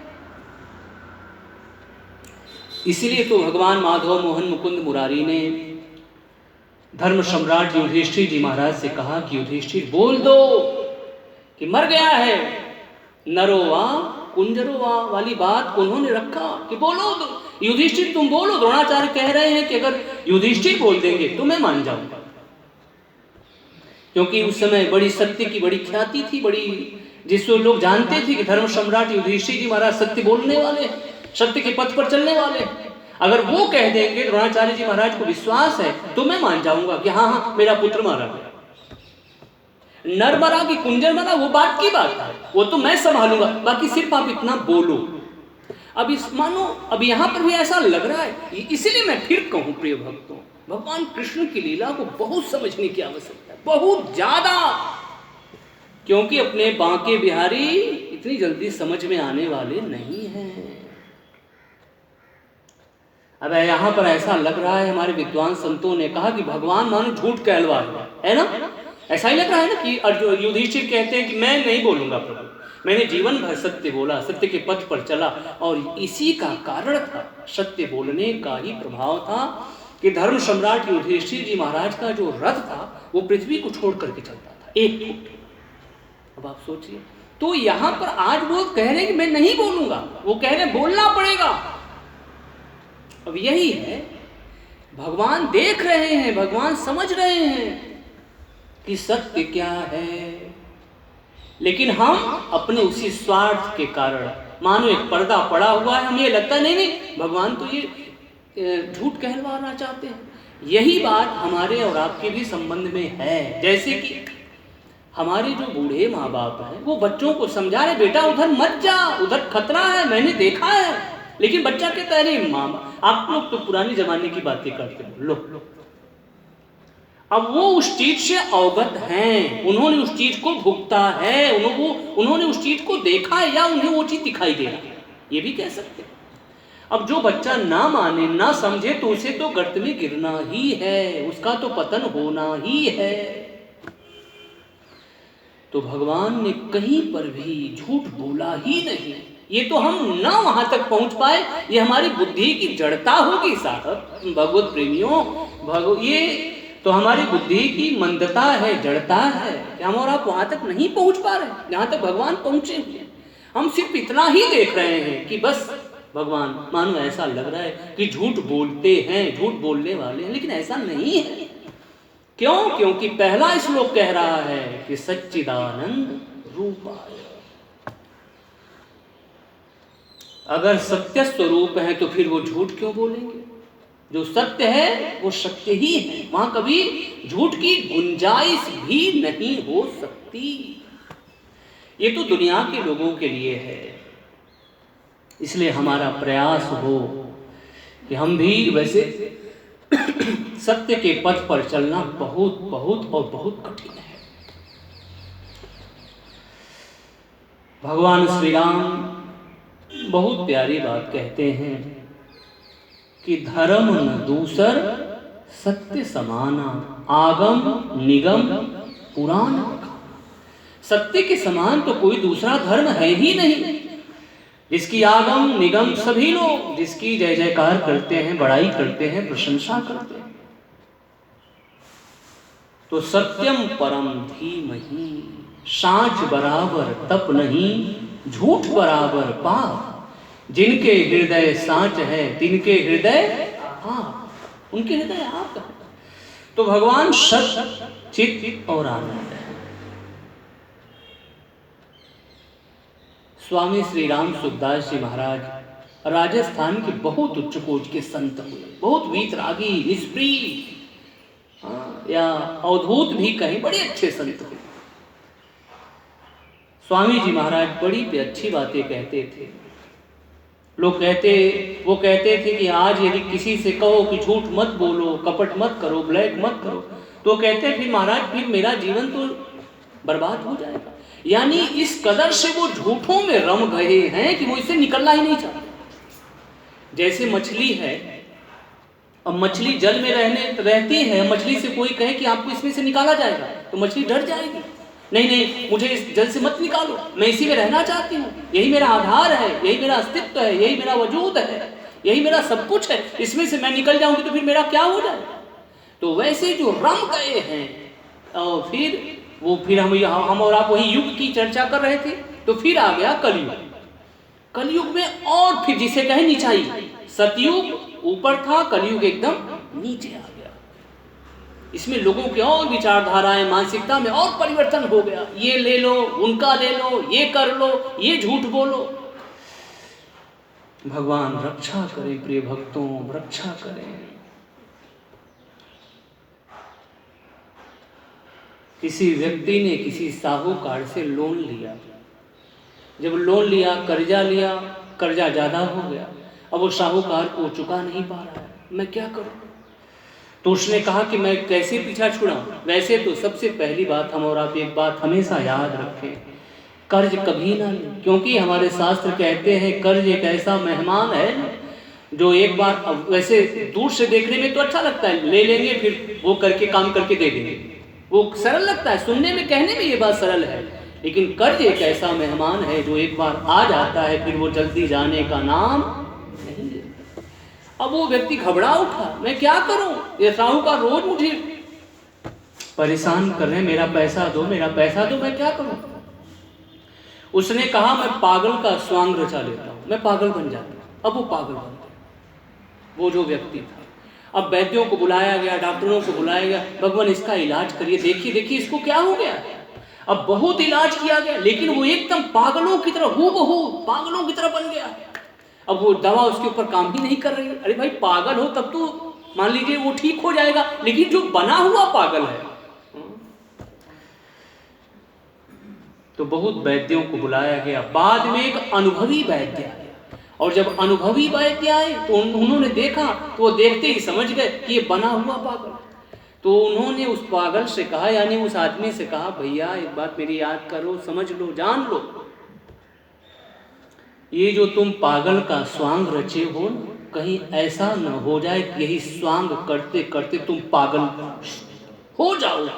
इसीलिए तो भगवान माधव मोहन मुकुंद मुरारी ने धर्म सम्राट युधिष्ठिर जी महाराज से कहा कि युधिष्ठिर बोल दो कि मर गया है, नरोवा कुंजरोवा वाली बात उन्होंने रखा कि बोलो दो, युधिष्ठिर तुम बोलो। द्रोणाचार्य कह रहे हैं कि अगर युधिष्ठिर बोल देंगे तो मैं मान जाऊंगा, क्योंकि उस समय बड़ी सत्य की बड़ी ख्याति थी, बड़ी जिससे लोग जानते थे कि धर्म सम्राट युधिष्ठिर जी महाराज सत्य बोलने वाले, सत्य के पथ पर चलने वाले। अगर वो कह देंगे, द्रोणाचार्य जी महाराज को विश्वास है, तो मैं मान जाऊंगा कि हाँ मेरा पुत्र मारा गया। नर मरा कि कुंजर मरा वो बात की बात है, वो तो मैं संभालूंगा, बाकी सिर्फ आप इतना बोलो। अब मानो अब यहाँ पर भी ऐसा लग रहा है, इसीलिए मैं फिर कहूँ प्रिय भक्तों, भगवान कृष्ण की लीला को बहुत समझने की आवश्यकता है, बहुत ज्यादा, क्योंकि अपने बांके बिहारी इतनी जल्दी समझ में आने वाले नहीं हैं। अब यहाँ पर ऐसा लग रहा है, हमारे विद्वान संतों ने कहा कि भगवान मानो झूठ कहलवा रहा है ना, ऐसा ही लग रहा है ना कि अर्जुन युधिष्ठिर कहते हैं कि मैं नहीं बोलूंगा प्रभु, मैंने जीवन भर सत्य बोला, सत्य के पथ पर चला, और इसी का कारण था, सत्य बोलने का ही प्रभाव था कि धर्म सम्राट युधिष्ठिर जी महाराज का जो रथ था वो पृथ्वी को छोड़ करके चलता था, एक फुट। अब आप सोचिए, तो यहाँ पर आज वो कह रहे हैं कि मैं नहीं बोलूंगा, वो कह रहे हैं बोलना पड़ेगा। अब यही है, भगवान देख रहे हैं, भगवान समझ रहे हैं कि सत्य क्या है, लेकिन हम अपने उसी स्वार्थ के कारण, मानो एक पर्दा पड़ा हुआ है, हमें ये लगता नहीं भगवान तो ये झूठ कहलवाना चाहते हैं। यही बात हमारे और आपके भी संबंध में है। जैसे कि हमारे जो बूढ़े माँ बाप हैं वो बच्चों को समझा रहे, बेटा उधर मत जा, उधर खतरा है, मैंने देखा है, लेकिन बच्चा कहता है नहीं मामा, आप लोग तो पुराने जमाने की बातें करते हो, लो। अब वो उस चीज से अवगत हैं, उन्होंने उस चीज को भुगता है, उन्होंने उस चीज को देखा है, या उन्हें वो चीज दिखाई दे रहा है, ये भी कह सकते हैं। अब जो बच्चा ना माने ना समझे तो उसे तो गर्त में गिरना ही है, उसका तो पतन होना ही है। तो भगवान ने कहीं पर भी झूठ बोला ही नहीं। ये तो हम ना वहां तक पहुंच पाए, ये हमारी बुद्धि की जड़ता होगी साहब, भगवत प्रेमियों, ये तो हमारी बुद्धि की मंदता है, जड़ता है कि हम और आप वहां तक नहीं पहुंच पा रहे जहां तक भगवान पहुंचे हुए। हम सिर्फ इतना ही देख रहे हैं कि बस भगवान, मानो ऐसा लग रहा है कि झूठ बोलते हैं, झूठ बोलने वाले हैं, लेकिन ऐसा नहीं है। क्यों? क्योंकि पहला श्लोक कह रहा है कि सच्चिदानंद रूपाय। अगर सत्य स्वरूप है तो फिर वो झूठ क्यों बोलेंगे? जो सत्य है वो सत्य ही है, वहां कभी झूठ की गुंजाइश भी नहीं हो सकती। ये तो दुनिया के लोगों के लिए है, इसलिए हमारा प्रयास हो कि हम भी वैसे सत्य के पथ पर चलना बहुत बहुत और बहुत कठिन है। भगवान श्री राम बहुत प्यारी बात कहते हैं कि धर्म न दूसर सत्य समाना, आगम निगम पुराण। सत्य के समान तो कोई दूसरा धर्म है ही नहीं। जिसकी आगम निगम सभी लोग जिसकी जय जयकार करते हैं, बड़ाई करते हैं, प्रशंसा करते हैं। तो सत्यम परम धीमहि, साँच बराबर तप नहीं, झूठ बराबर पाप। जिनके हृदय साँच है, तिनके हृदय आप, उनके हृदय आप है। तो भगवान सत्य, चित्त और आनंद है। स्वामी श्री राम सुखदास जी महाराज राजस्थान के बहुत उच्च कोटि के संत हुए, बहुत वीतरागी, निष्प्रिय, या अवधूत भी कहें, बड़े अच्छे संत हुए। स्वामी जी महाराज बड़ी पे अच्छी बातें कहते थे। वो कहते थे कि आज यदि किसी से कहो कि झूठ मत बोलो, कपट मत करो, ब्लैक मत करो, तो कहते फिर महाराज फिर मेरा जीवन तो बर्बाद हो जाएगा। यानी इस कदर से वो झूठों में रम गए हैं कि वो इससे निकलना ही नहीं चाहते। जैसे मछली है, अब मछली जल में रहती है, मछली से कोई कहे कि आपको इसमें से निकाला जाएगा तो मछली डर जाएगी, नहीं मुझे इस जल से मत निकालो, मैं इसी में रहना चाहती हूँ, यही मेरा आधार है, यही मेरा अस्तित्व है, यही मेरा वजूद है, यही मेरा सब कुछ है, इसमें से मैं निकल जाऊंगी तो फिर मेरा क्या हो जाएगा। तो वैसे जो रम गए हैं, और फिर हम और आप वही युग की चर्चा कर रहे थे। तो फिर आ गया कलयुग। कलयुग में और फिर जिसे कहे निचाई, सतयुग ऊपर था, कलयुग एकदम नीचे आ गया। इसमें लोगों की और विचारधाराएं, मानसिकता में और परिवर्तन हो गया। ये ले लो, उनका ले लो, ये कर लो, ये झूठ बोलो। भगवान रक्षा करें प्रिय भक्तों, रक्षा करें। किसी व्यक्ति ने किसी साहूकार से लोन लिया, जब लोन लिया, कर्जा ज्यादा हो गया, अब वो साहूकार को चुका नहीं पा रहा है, मैं क्या करूं। तो उसने कहा कि मैं कैसे पीछा छुड़ाऊं। वैसे तो सबसे पहली बात हम और आप एक बात हमेशा याद रखें, कर्ज कभी ना लें, क्योंकि हमारे शास्त्र कहते हैं कर्ज एक ऐसा मेहमान है जो एक बार, वैसे दूर से देखने में तो अच्छा लगता है, ले लेंगे फिर वो करके काम करके दे देंगे, वो सरल लगता है सुनने में, कहने में ये बात सरल है, लेकिन कर्ज एक ऐसा मेहमान है जो एक बार आ जाता है फिर वो जल्दी जाने का नाम नहीं लेता। अब वो व्यक्ति घबरा उठा, मैं क्या करूं, ये साहूकार रोज मुझे परेशान कर रहे हैं, मेरा पैसा दो, मैं क्या करूं। उसने कहा मैं पागल का स्वांग रचा लेता हूं, मैं पागल बन जाता हूं। अब वो पागल बन गया, वो जो व्यक्ति था। अब वैद्यों को बुलाया गया, डॉक्टरों को बुलाया गया, भगवान इसका इलाज करिए, देखिए इसको क्या हो गया। अब बहुत इलाज किया गया, लेकिन वो एकदम पागलों की तरह, हूबहू पागलों की तरह बन गया। अब वो दवा उसके ऊपर काम ही नहीं कर रही है। अरे भाई पागल हो तब तो मान लीजिए वो ठीक हो जाएगा, लेकिन जो बना हुआ पागल है। तो बहुत वैद्यों को बुलाया गया, बाद में एक अनुभवी वैद्य आया, और जब अनुभवी वैद्य आए तो उन्होंने देखा, तो वो देखते ही समझ गए कि ये बना हुआ पागल। तो उन्होंने उस पागल से कहा, यानी उस आदमी से कहा, भैया एक बात मेरी याद करो, समझ लो, जान लो, ये जो तुम पागल का स्वांग रचे हो, कहीं ऐसा न हो जाए कि यही स्वांग करते करते तुम पागल हो जाओगे,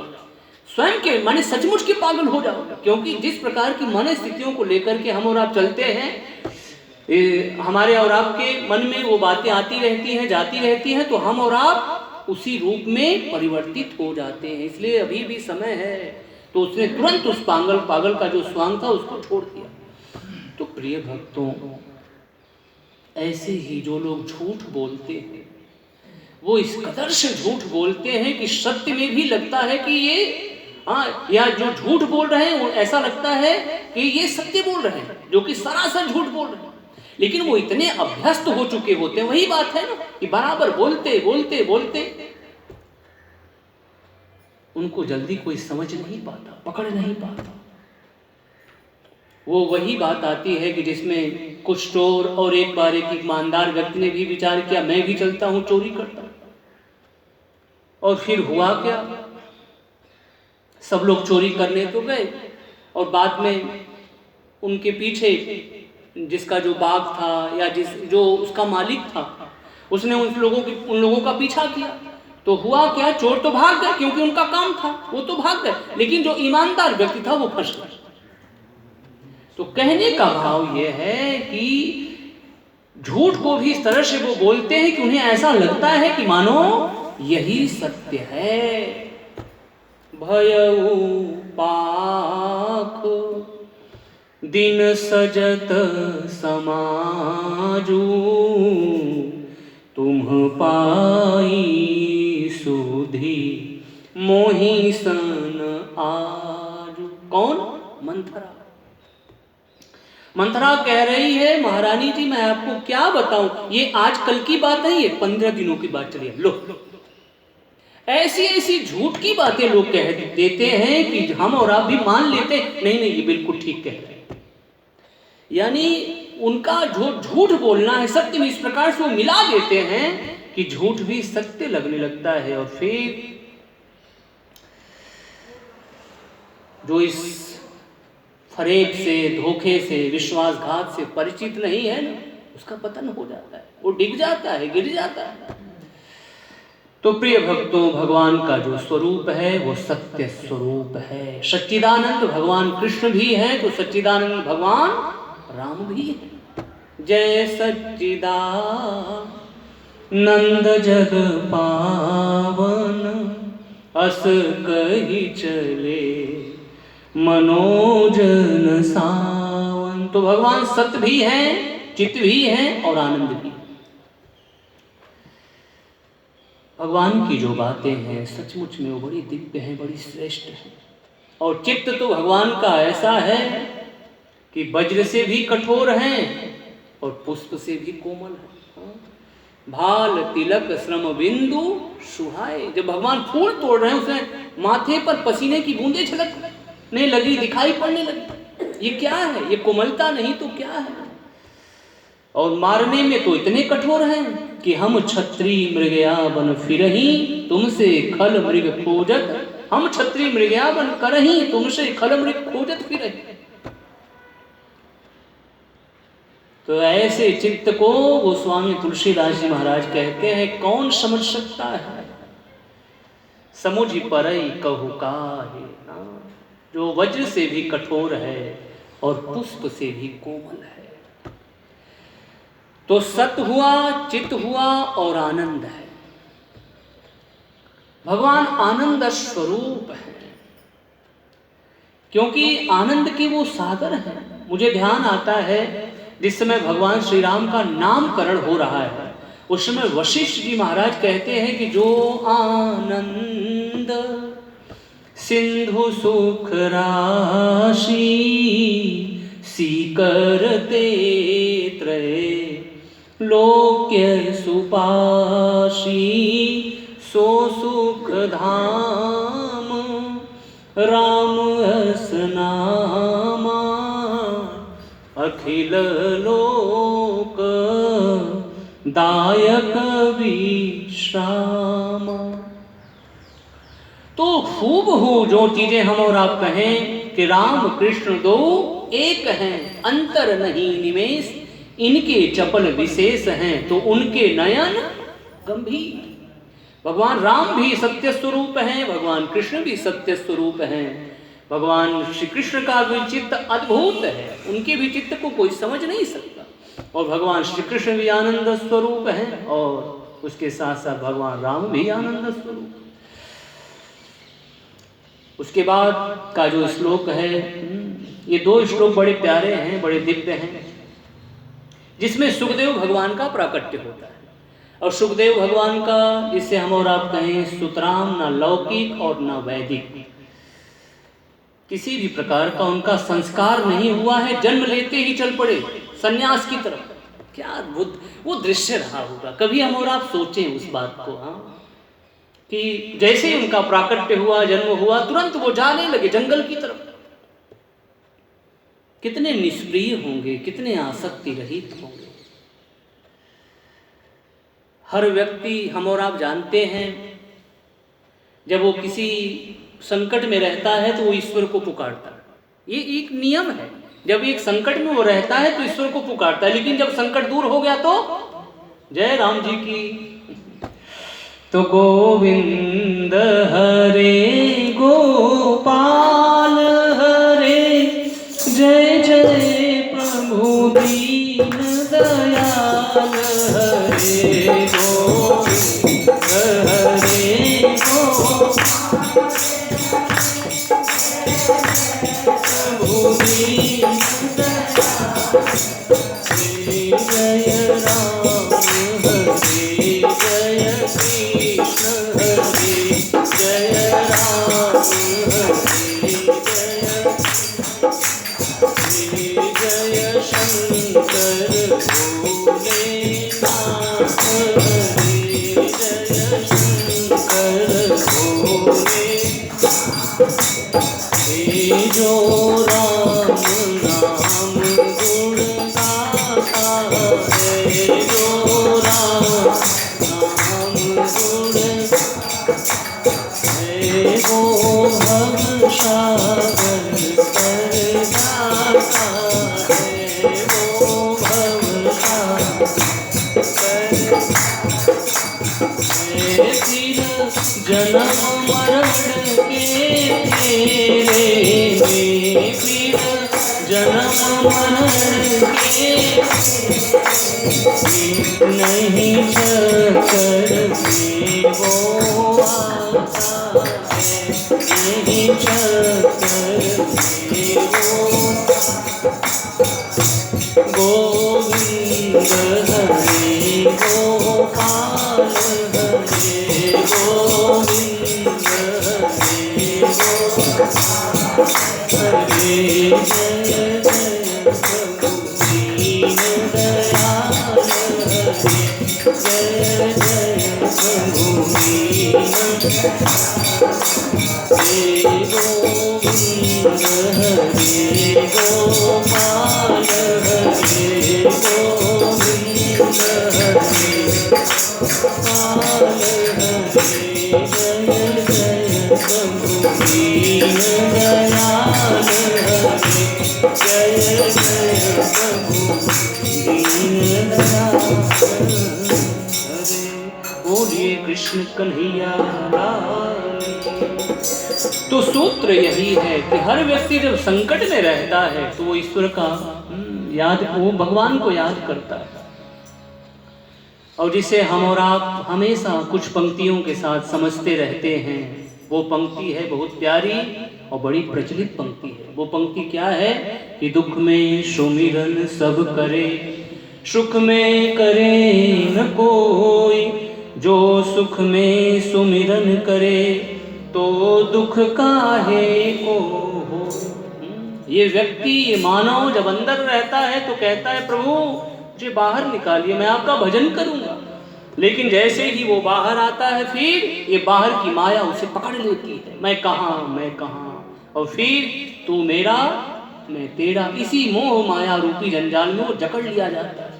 स्वयं के माने सचमुच के पागल हो जाओगे। क्योंकि जिस प्रकार की मन स्थितियों को लेकर के हम और आप चलते हैं, हमारे और आपके मन में वो बातें आती रहती हैं, जाती रहती हैं, तो हम और आप उसी रूप में परिवर्तित हो जाते हैं। इसलिए अभी भी समय है। तो उसने तुरंत उस पागल का जो स्वांग था उसको छोड़ दिया। तो प्रिय भक्तों, ऐसे ही जो लोग झूठ बोलते हैं, वो इस कदर से झूठ बोलते हैं कि सत्य में भी लगता है कि ये या जो झूठ बोल रहे हैं वो ऐसा लगता है कि ये सत्य बोल रहे हैं, जो कि सरासर झूठ बोल रहे हैं। लेकिन वो इतने अभ्यस्त हो चुके होते हैं, वही बात है ना कि बराबर बोलते बोलते बोलते उनको जल्दी कोई समझ नहीं पाता, पकड़ नहीं पाता। वो वही बात आती है कि जिसमें कुछ चोर और एक बार एक ईमानदार व्यक्ति ने भी विचार किया, मैं भी चलता हूं, चोरी करता हूं। और फिर हुआ क्या, सब लोग चोरी करने तो गए, और बाद में उनके पीछे जिसका जो बाग था या जो उसका मालिक था, उसने उन लोगों का पीछा किया। तो हुआ क्या, चोर तो भाग गए क्योंकि उनका काम था, वो तो भाग गए, लेकिन जो ईमानदार व्यक्ति था वो फंस गया। तो कहने का भाव ये है कि झूठ को भी इस तरह से वो बोलते हैं कि उन्हें ऐसा लगता है कि मानो यही सत्य है। भयउ पाख दिन सजत समाजू, तुम पाई सुधी मोहि सन आजू। कौन? मंथरा। मंथरा कह रही है महारानी जी मैं आपको क्या बताऊं, ये आज कल की बात नहीं, ये 15 दिनों की बात चली है। लो ऐसी ऐसी झूठ की बातें लोग कह देते हैं कि हम और आप भी मान लेते नहीं नहीं ये बिल्कुल ठीक कह रहे हैं। यानी उनका झूठ बोलना है सत्य में, इस प्रकार से वो मिला देते हैं कि झूठ भी सत्य लगने लगता है। और फिर जो इस फरेब से, धोखे से, विश्वासघात से परिचित नहीं है ना, उसका पतन हो जाता है, वो डिग जाता है, गिर जाता है। तो प्रिय भक्तों, भगवान का जो स्वरूप है वो सत्य स्वरूप है। सच्चिदानंद भगवान कृष्ण भी है तो सच्चिदानंद भगवान राम भी है। जय सच्चिदानंद जग पावन, अस कही चले मनोजन सावन। तो भगवान सत्य भी हैं, चित्त भी हैं और आनंद भी। भगवान की जो बातें हैं सचमुच में वो बड़ी दिव्य हैं, बड़ी श्रेष्ठ हैं। और चित्त तो भगवान का ऐसा है कि वज्र से भी कठोर हैं और पुष्प से भी कोमल है। भाल तिलक श्रम बिंदु सुहाए। जब भगवान फूल तोड़ रहे हैं उसमें माथे पर पसीने की बूंदें छलकने लगी, दिखाई पड़ने लगी। ये क्या है? ये कोमलता नहीं तो क्या है? और मारने में तो इतने कठोर हैं कि हम छत्री मृगया बन फिरही, तुमसे खल मृग खोजत। हम छत्री मृगया बन करही, तुमसे खल मृग खोजत फिरही। तो ऐसे चित्त को गोस्वामी तुलसीदास जी महाराज कहते हैं कौन समझ सकता है? समुझ परई कहु काहे। जो वज्र से भी कठोर है और पुष्प से भी कोमल है। तो सत हुआ, चित हुआ और आनंद है। भगवान आनंद स्वरूप है, क्योंकि आनंद के वो सागर है। मुझे ध्यान आता है जिस समय भगवान श्री राम का नामकरण हो रहा है, उस समय वशिष्ठ जी महाराज कहते हैं कि जो आनंद सिंधु सुख राशि, सीकरते त्रय लोक्य सुपाशी, सो सुख धाम राम अस नामा, अखिल लोक दायक विश्राम। तो खूब हो जो चीजें हम और आप कहें कि राम कृष्ण दो एक हैं, अंतर नहीं निमेष, इनके चपल विशेष हैं तो उनके नयन गंभीर। भगवान राम भी सत्य स्वरूप हैं, भगवान कृष्ण भी सत्य स्वरूप हैं। भगवान श्री कृष्ण का भी चित्त अद्भुत है, उनके भी चित्त को कोई समझ नहीं सकता। और भगवान श्री कृष्ण भी आनंद स्वरूप हैं और उसके साथ साथ भगवान राम भी आनंद स्वरूप। उसके बाद का जो श्लोक है, ये दो श्लोक बड़े प्यारे हैं, बड़े दिव्य हैं, जिसमें सुखदेव भगवान का प्राकट्य होता है। और सुखदेव भगवान का, जिससे हम और आप कहें सुतराम, ना लौकिक और ना वैदिक, किसी भी प्रकार का उनका संस्कार नहीं हुआ है। जन्म लेते ही चल पड़े सन्यास की तरफ। क्या अद्भुत वो दृश्य रहा होगा। कभी हम और आप सोचें उस बात को, कि जैसे ही उनका प्राकट्य हुआ, जन्म हुआ, तुरंत वो जाने लगे जंगल की तरफ। कितने निष्प्रिय होंगे, कितने आसक्ति रहित होंगे। हर व्यक्ति, हम और आप जानते हैं, जब वो किसी संकट में रहता है तो वो ईश्वर को पुकारता है। ये एक नियम है, जब एक संकट में वो रहता है तो ईश्वर को पुकारता है। लेकिन जब संकट दूर हो गया तो जय राम जी की। तो गोविंद हरे गोपाल हरे, जय जय जन्म मरण के तेरे में फिर जन्म मरण के नहीं चक्कर में वो आता है, नहीं चक्कर में वो गोविंद हरे गोपाल हरे गोविंद हरे हरे जय जय प्रभु दीन दयाल हरे जय जय प्रभु दीन हे गोविंद हरे गोपाल हरे गोविंद हरे गोपाल हरे जय जय प्रभु दीन दयाल हरे जय जय प्रभु दीन दयाल हरे। बोलिए कृष्ण कन्हैया लाल। तो सूत्र यही है कि हर व्यक्ति जब संकट में रहता है तो वो ईश्वर का वो भगवान को याद करता है। और जिसे हम और आप हमेशा कुछ पंक्तियों के साथ समझते रहते हैं, वो पंक्ति है बहुत प्यारी और बड़ी प्रचलित पंक्ति है। वो पंक्ति क्या है कि दुख में सुमिरन सब करे, सुख में करे न कोई, जो सुख में सुमिरन करे तो दुख काहे को हो। ये व्यक्ति, ये मानव जब अंदर रहता है तो कहता है प्रभु मुझे बाहर निकालिए, मैं आपका भजन करूंगा। लेकिन जैसे ही वो बाहर आता है फिर ये बाहर की माया उसे पकड़ लेती है, मैं कहाँ, और फिर तू मेरा मैं तेरा, इसी मोह माया रूपी जंजाल में वो जकड़ लिया जाता है।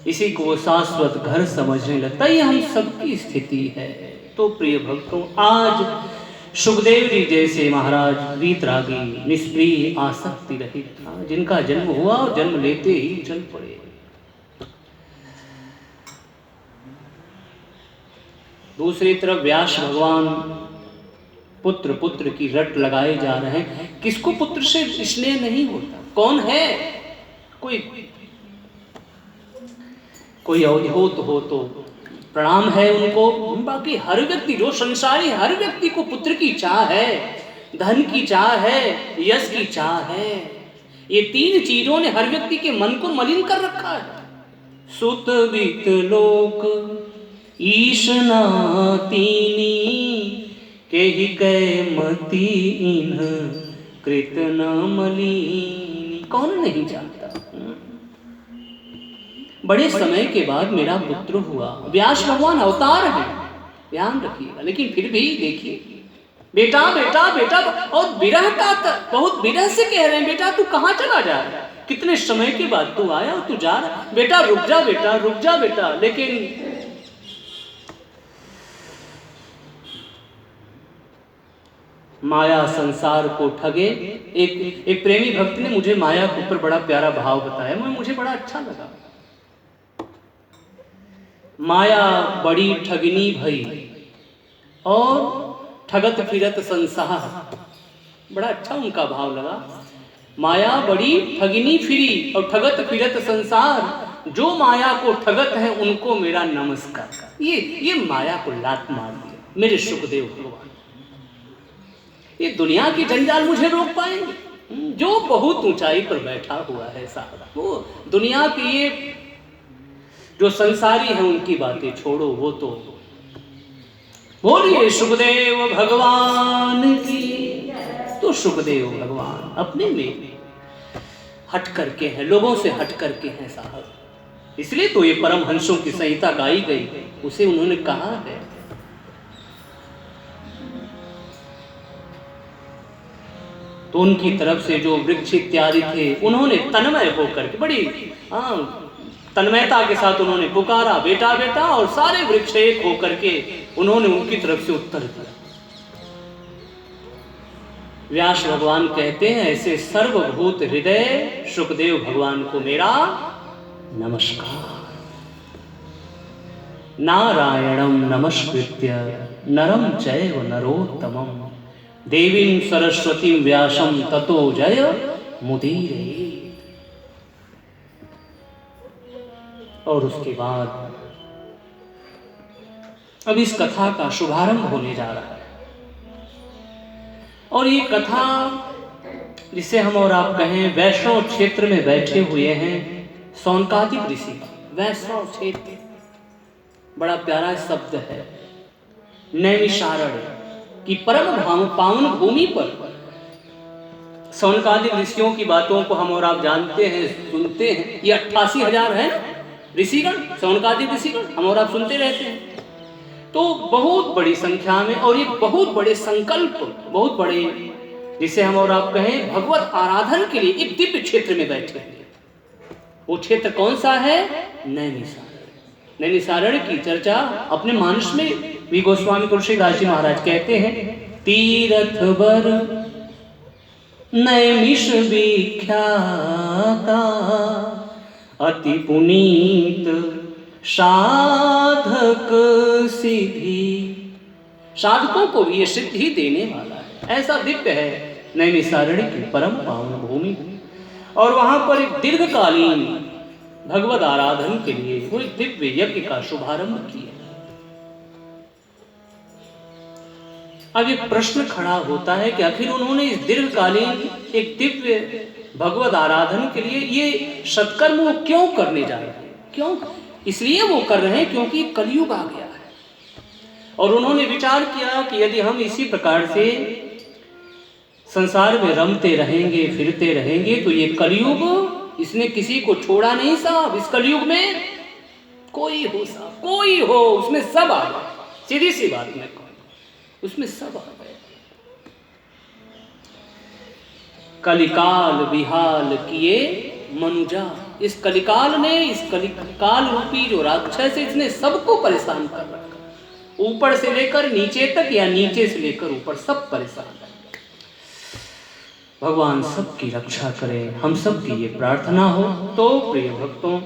इसी को वो शाश्वत घर समझने लगता है। ये हम सबकी स्थिति है। तो प्रिय भक्तों, आज सुखदेव जी जैसे महाराज वीतरागी, निष्प्रिय, आसक्ति रहित था, जिनका जन्म हुआ और जन्म लेते ही चल पड़े। दूसरी तरफ व्यास भगवान पुत्र पुत्र की रट लगाए जा रहे हैं। किसको पुत्र से स्नेह नहीं होता? कौन है? कोई अवधूत हो तो प्रणाम है उनको। बाकी हर व्यक्ति, जो संसारी, हर व्यक्ति को पुत्र की चाह है, धन की चाह है, यश की चाह है। ये तीन चीजों ने हर व्यक्ति के मन को मलिन कर रखा है। सुत वित लोक ईश नातीनी, केहि कै मति इन्ह कृत न मलिनी। कौन नहीं जानता? बड़े समय के बाद मेरा पुत्र हुआ। व्यास भगवान अवतार है, ध्यान रखिएगा। लेकिन फिर भी देखिए, बेटा बेटा बेटा, और विरह का बहुत विरह से कह रहे हैं, बेटा तू कहाँ चला जा रहा है? कितने समय के बाद तू आया और तू जा रहा है, बेटा रुक जा बेटा, रुक जा बेटा। लेकिन माया संसार को ठगे। एक प्रेमी भक्त ने मुझे माया के ऊपर बड़ा प्यारा भाव बताया, मुझे बड़ा अच्छा लगा। माया बड़ी ठगनी भई और ठगत फिरत संसार। बड़ा अच्छा उनका भाव लगा। माया बड़ी ठगनी फिरी और ठगत फिरत संसार, जो माया को ठगत है उनको मेरा नमस्कार। ये माया को लात मार दिया मेरे सुखदेव भगवान। ये दुनिया की जंजाल मुझे रोक पाएंगे? जो बहुत ऊंचाई पर बैठा हुआ है साहब, वो दुनिया के ये जो संसारी है उनकी बातें छोड़ो, वो तो बोलिए सुखदेव भगवान की। तो सुखदेव भगवान अपने में हट करके हैं, लोगों से हट करके हैं साहब। इसलिए तो ये परमहंसों की संहिता गाई गई, उसे उन्होंने कहा है। तो उनकी तरफ से जो वृक्ष इत्यादि थे उन्होंने तन्मय होकर के बड़ी तन्मयता के साथ उन्होंने पुकारा बेटा बेटा, और सारे वृक्ष एक होकर के उन्होंने उनकी तरफ से उत्तर दिया। व्यास भगवान कहते हैं ऐसे सर्वभूत हृदय सुखदेव भगवान को मेरा नमस्कार। नारायणं नमस्कृत्य नरं चैव नरोत्तमं देवीं सरस्वतीं व्यासं ततो जय मुदीरये। और उसके बाद अब इस कथा का शुभारंभ होने जा रहा है। और ये कथा जिसे हम और आप कहें वैष्णव क्षेत्र में बैठे हुए हैं सौनकादिक ऋषि का, वैष्णव क्षेत्र बड़ा प्यारा शब्द है। नैमिषारण्य की परम पावन भूमि पर सौनकादिक ऋषियों की बातों को हम और आप जानते हैं, सुनते हैं। ये 88,000 है ना ऋषिगण, सौनकादिक ऋषिगण हम और आप सुनते रहते हैं। तो बहुत बड़ी संख्या में, और ये बहुत बड़े संकल्प, बहुत बड़े जिसे हम और आप कहें भगवत आराधन के लिए एक दिव्य क्षेत्र में बैठे हैं। वो क्षेत्र कौन सा है? नैमिषारण्य। नैमिषारण्य की चर्चा अपने मानस में वी गोस्वामी तुलसीदास जी महाराज कहते हैं, तीरथ बर नैमिष विख्याता अति पुनीत साधक सिद्धि। साधकों को भी ये सिद्धि देने वाला है, ऐसा दिव्य है नैमिषारण्य की परम पावन भूमि। और वहां पर एक दीर्घकालीन भगवत आराधन के लिए वो एक दिव्य यज्ञ का शुभारंभ किया। अब एक प्रश्न खड़ा होता है कि आखिर उन्होंने इस दीर्घकालीन एक दिव्य भगवत आराधन के लिए ये सत्कर्म वो क्यों करने जा रहे हैं? क्यों? इसलिए वो कर रहे हैं क्योंकि कलयुग आ गया है। और उन्होंने विचार किया कि यदि हम इसी प्रकार से संसार में रमते रहेंगे, फिरते रहेंगे, तो ये कलयुग इसने किसी को छोड़ा नहीं साहब। इस कलयुग में कोई हो साहब, कोई हो, उसमें सब आ गए। सीधी सी बात मैं कहूँ, उसमें सब आ गए। कलिकाल विहाल किए मनुजा। इस कलिकाल ने, इस कलिकाल रूपी जो राक्षस है, इसने सबको परेशान कर रखा। ऊपर से लेकर नीचे तक या नीचे से लेकर ऊपर, सब परेशान है। भगवान सबकी रक्षा करें, हम सबकी ये प्रार्थना हो। तो प्रिय भक्तों,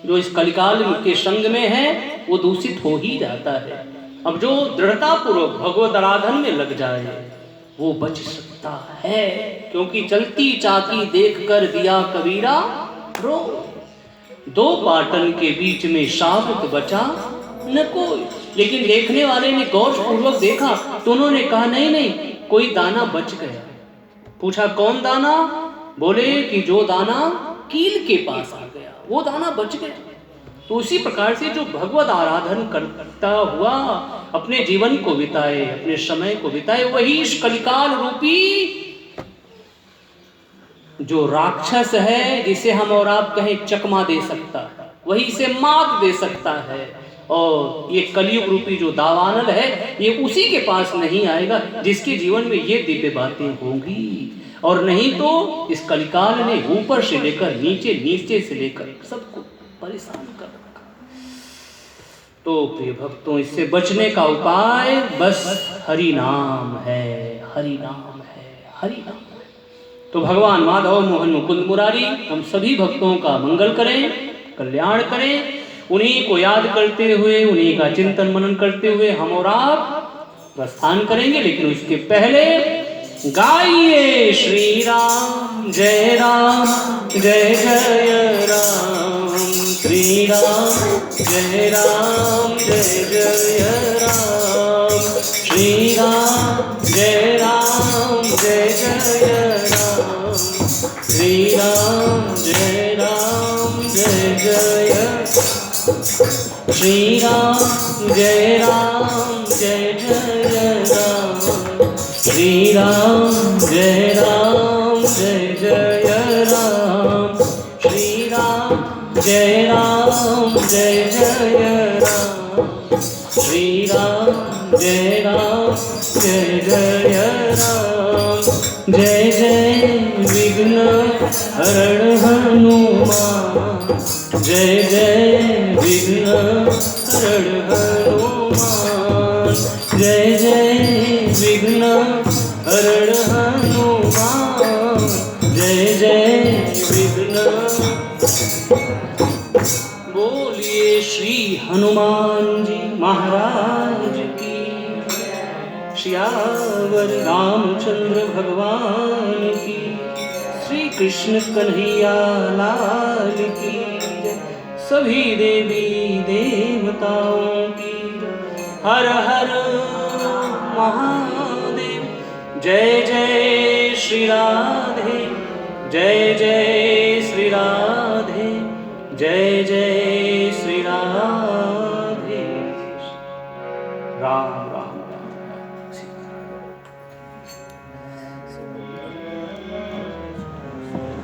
जो इस कलिकाल के संग में है वो दूषित हो ही जाता है। अब जो दृढ़ता पूर्वक भगवत आराधन में लग जाए वो बच सकता है, क्योंकि चलती चाकी देखकर दिया कबीरा रो। दो पाटन के बीच में साबुत बचा न कोई। लेकिन देखने वाले ने गौर पूर्वक देखा तो उन्होंने कहा नहीं नहीं, कोई दाना बच गया। पूछा कौन दाना? बोले कि जो दाना कील के पास आ गया वो दाना बच गया। तो उसी प्रकार से जो भगवत आराधन करता हुआ अपने जीवन को बिताए, अपने समय को बिताए, वही इस कलिकाल रूपी जो राक्षस है, जिसे हम और आप कहें चकमा दे सकता है, वही इसे मात दे सकता है। और ये कलयुग रूपी जो दावानल है, ये उसी के पास नहीं आएगा जिसके जीवन में ये दिव्य बातें होंगी। और नहीं तो इस कलिकाल ने ऊपर से लेकर नीचे, नीचे से लेकर सबको परेशान कर रखा। तो प्रिय भक्तों, इससे बचने का उपाय बस हरि नाम है, हरि नाम है, हरि नाम है। तो भगवान माधव मोहन मुकुंद मुरारी हम सभी भक्तों का मंगल करें, कल्याण करें। उन्हीं को याद करते हुए, उन्हीं का चिंतन मनन करते हुए हम और आप प्रस्थान करेंगे। लेकिन उसके पहले गाइए श्री राम जय जय राम। श्री राम जय जय राम, श्री राम जय जय राम, श्री राम जय जय, श्री राम जय जय राम, श्री राम जय जय राम, श्री राम जय जय राम, श्री राम जय जय राम। जय जय विघ्न हरण हनुमान, जय जय विघ्न हरण हनुमान, जय जय विघ्न हरण हनुमान, जय जय विघ्न। बोलिए श्री हनुमान जी महाराज की, श्यावर रामचंद्र भगवान की, श्री कृष्ण कन्हैया लाल की, सभी देवी देवताओं की हर हर महादेव। जय जय श्री राधे, जय जय श्री राधे, जय जय श्री राधे।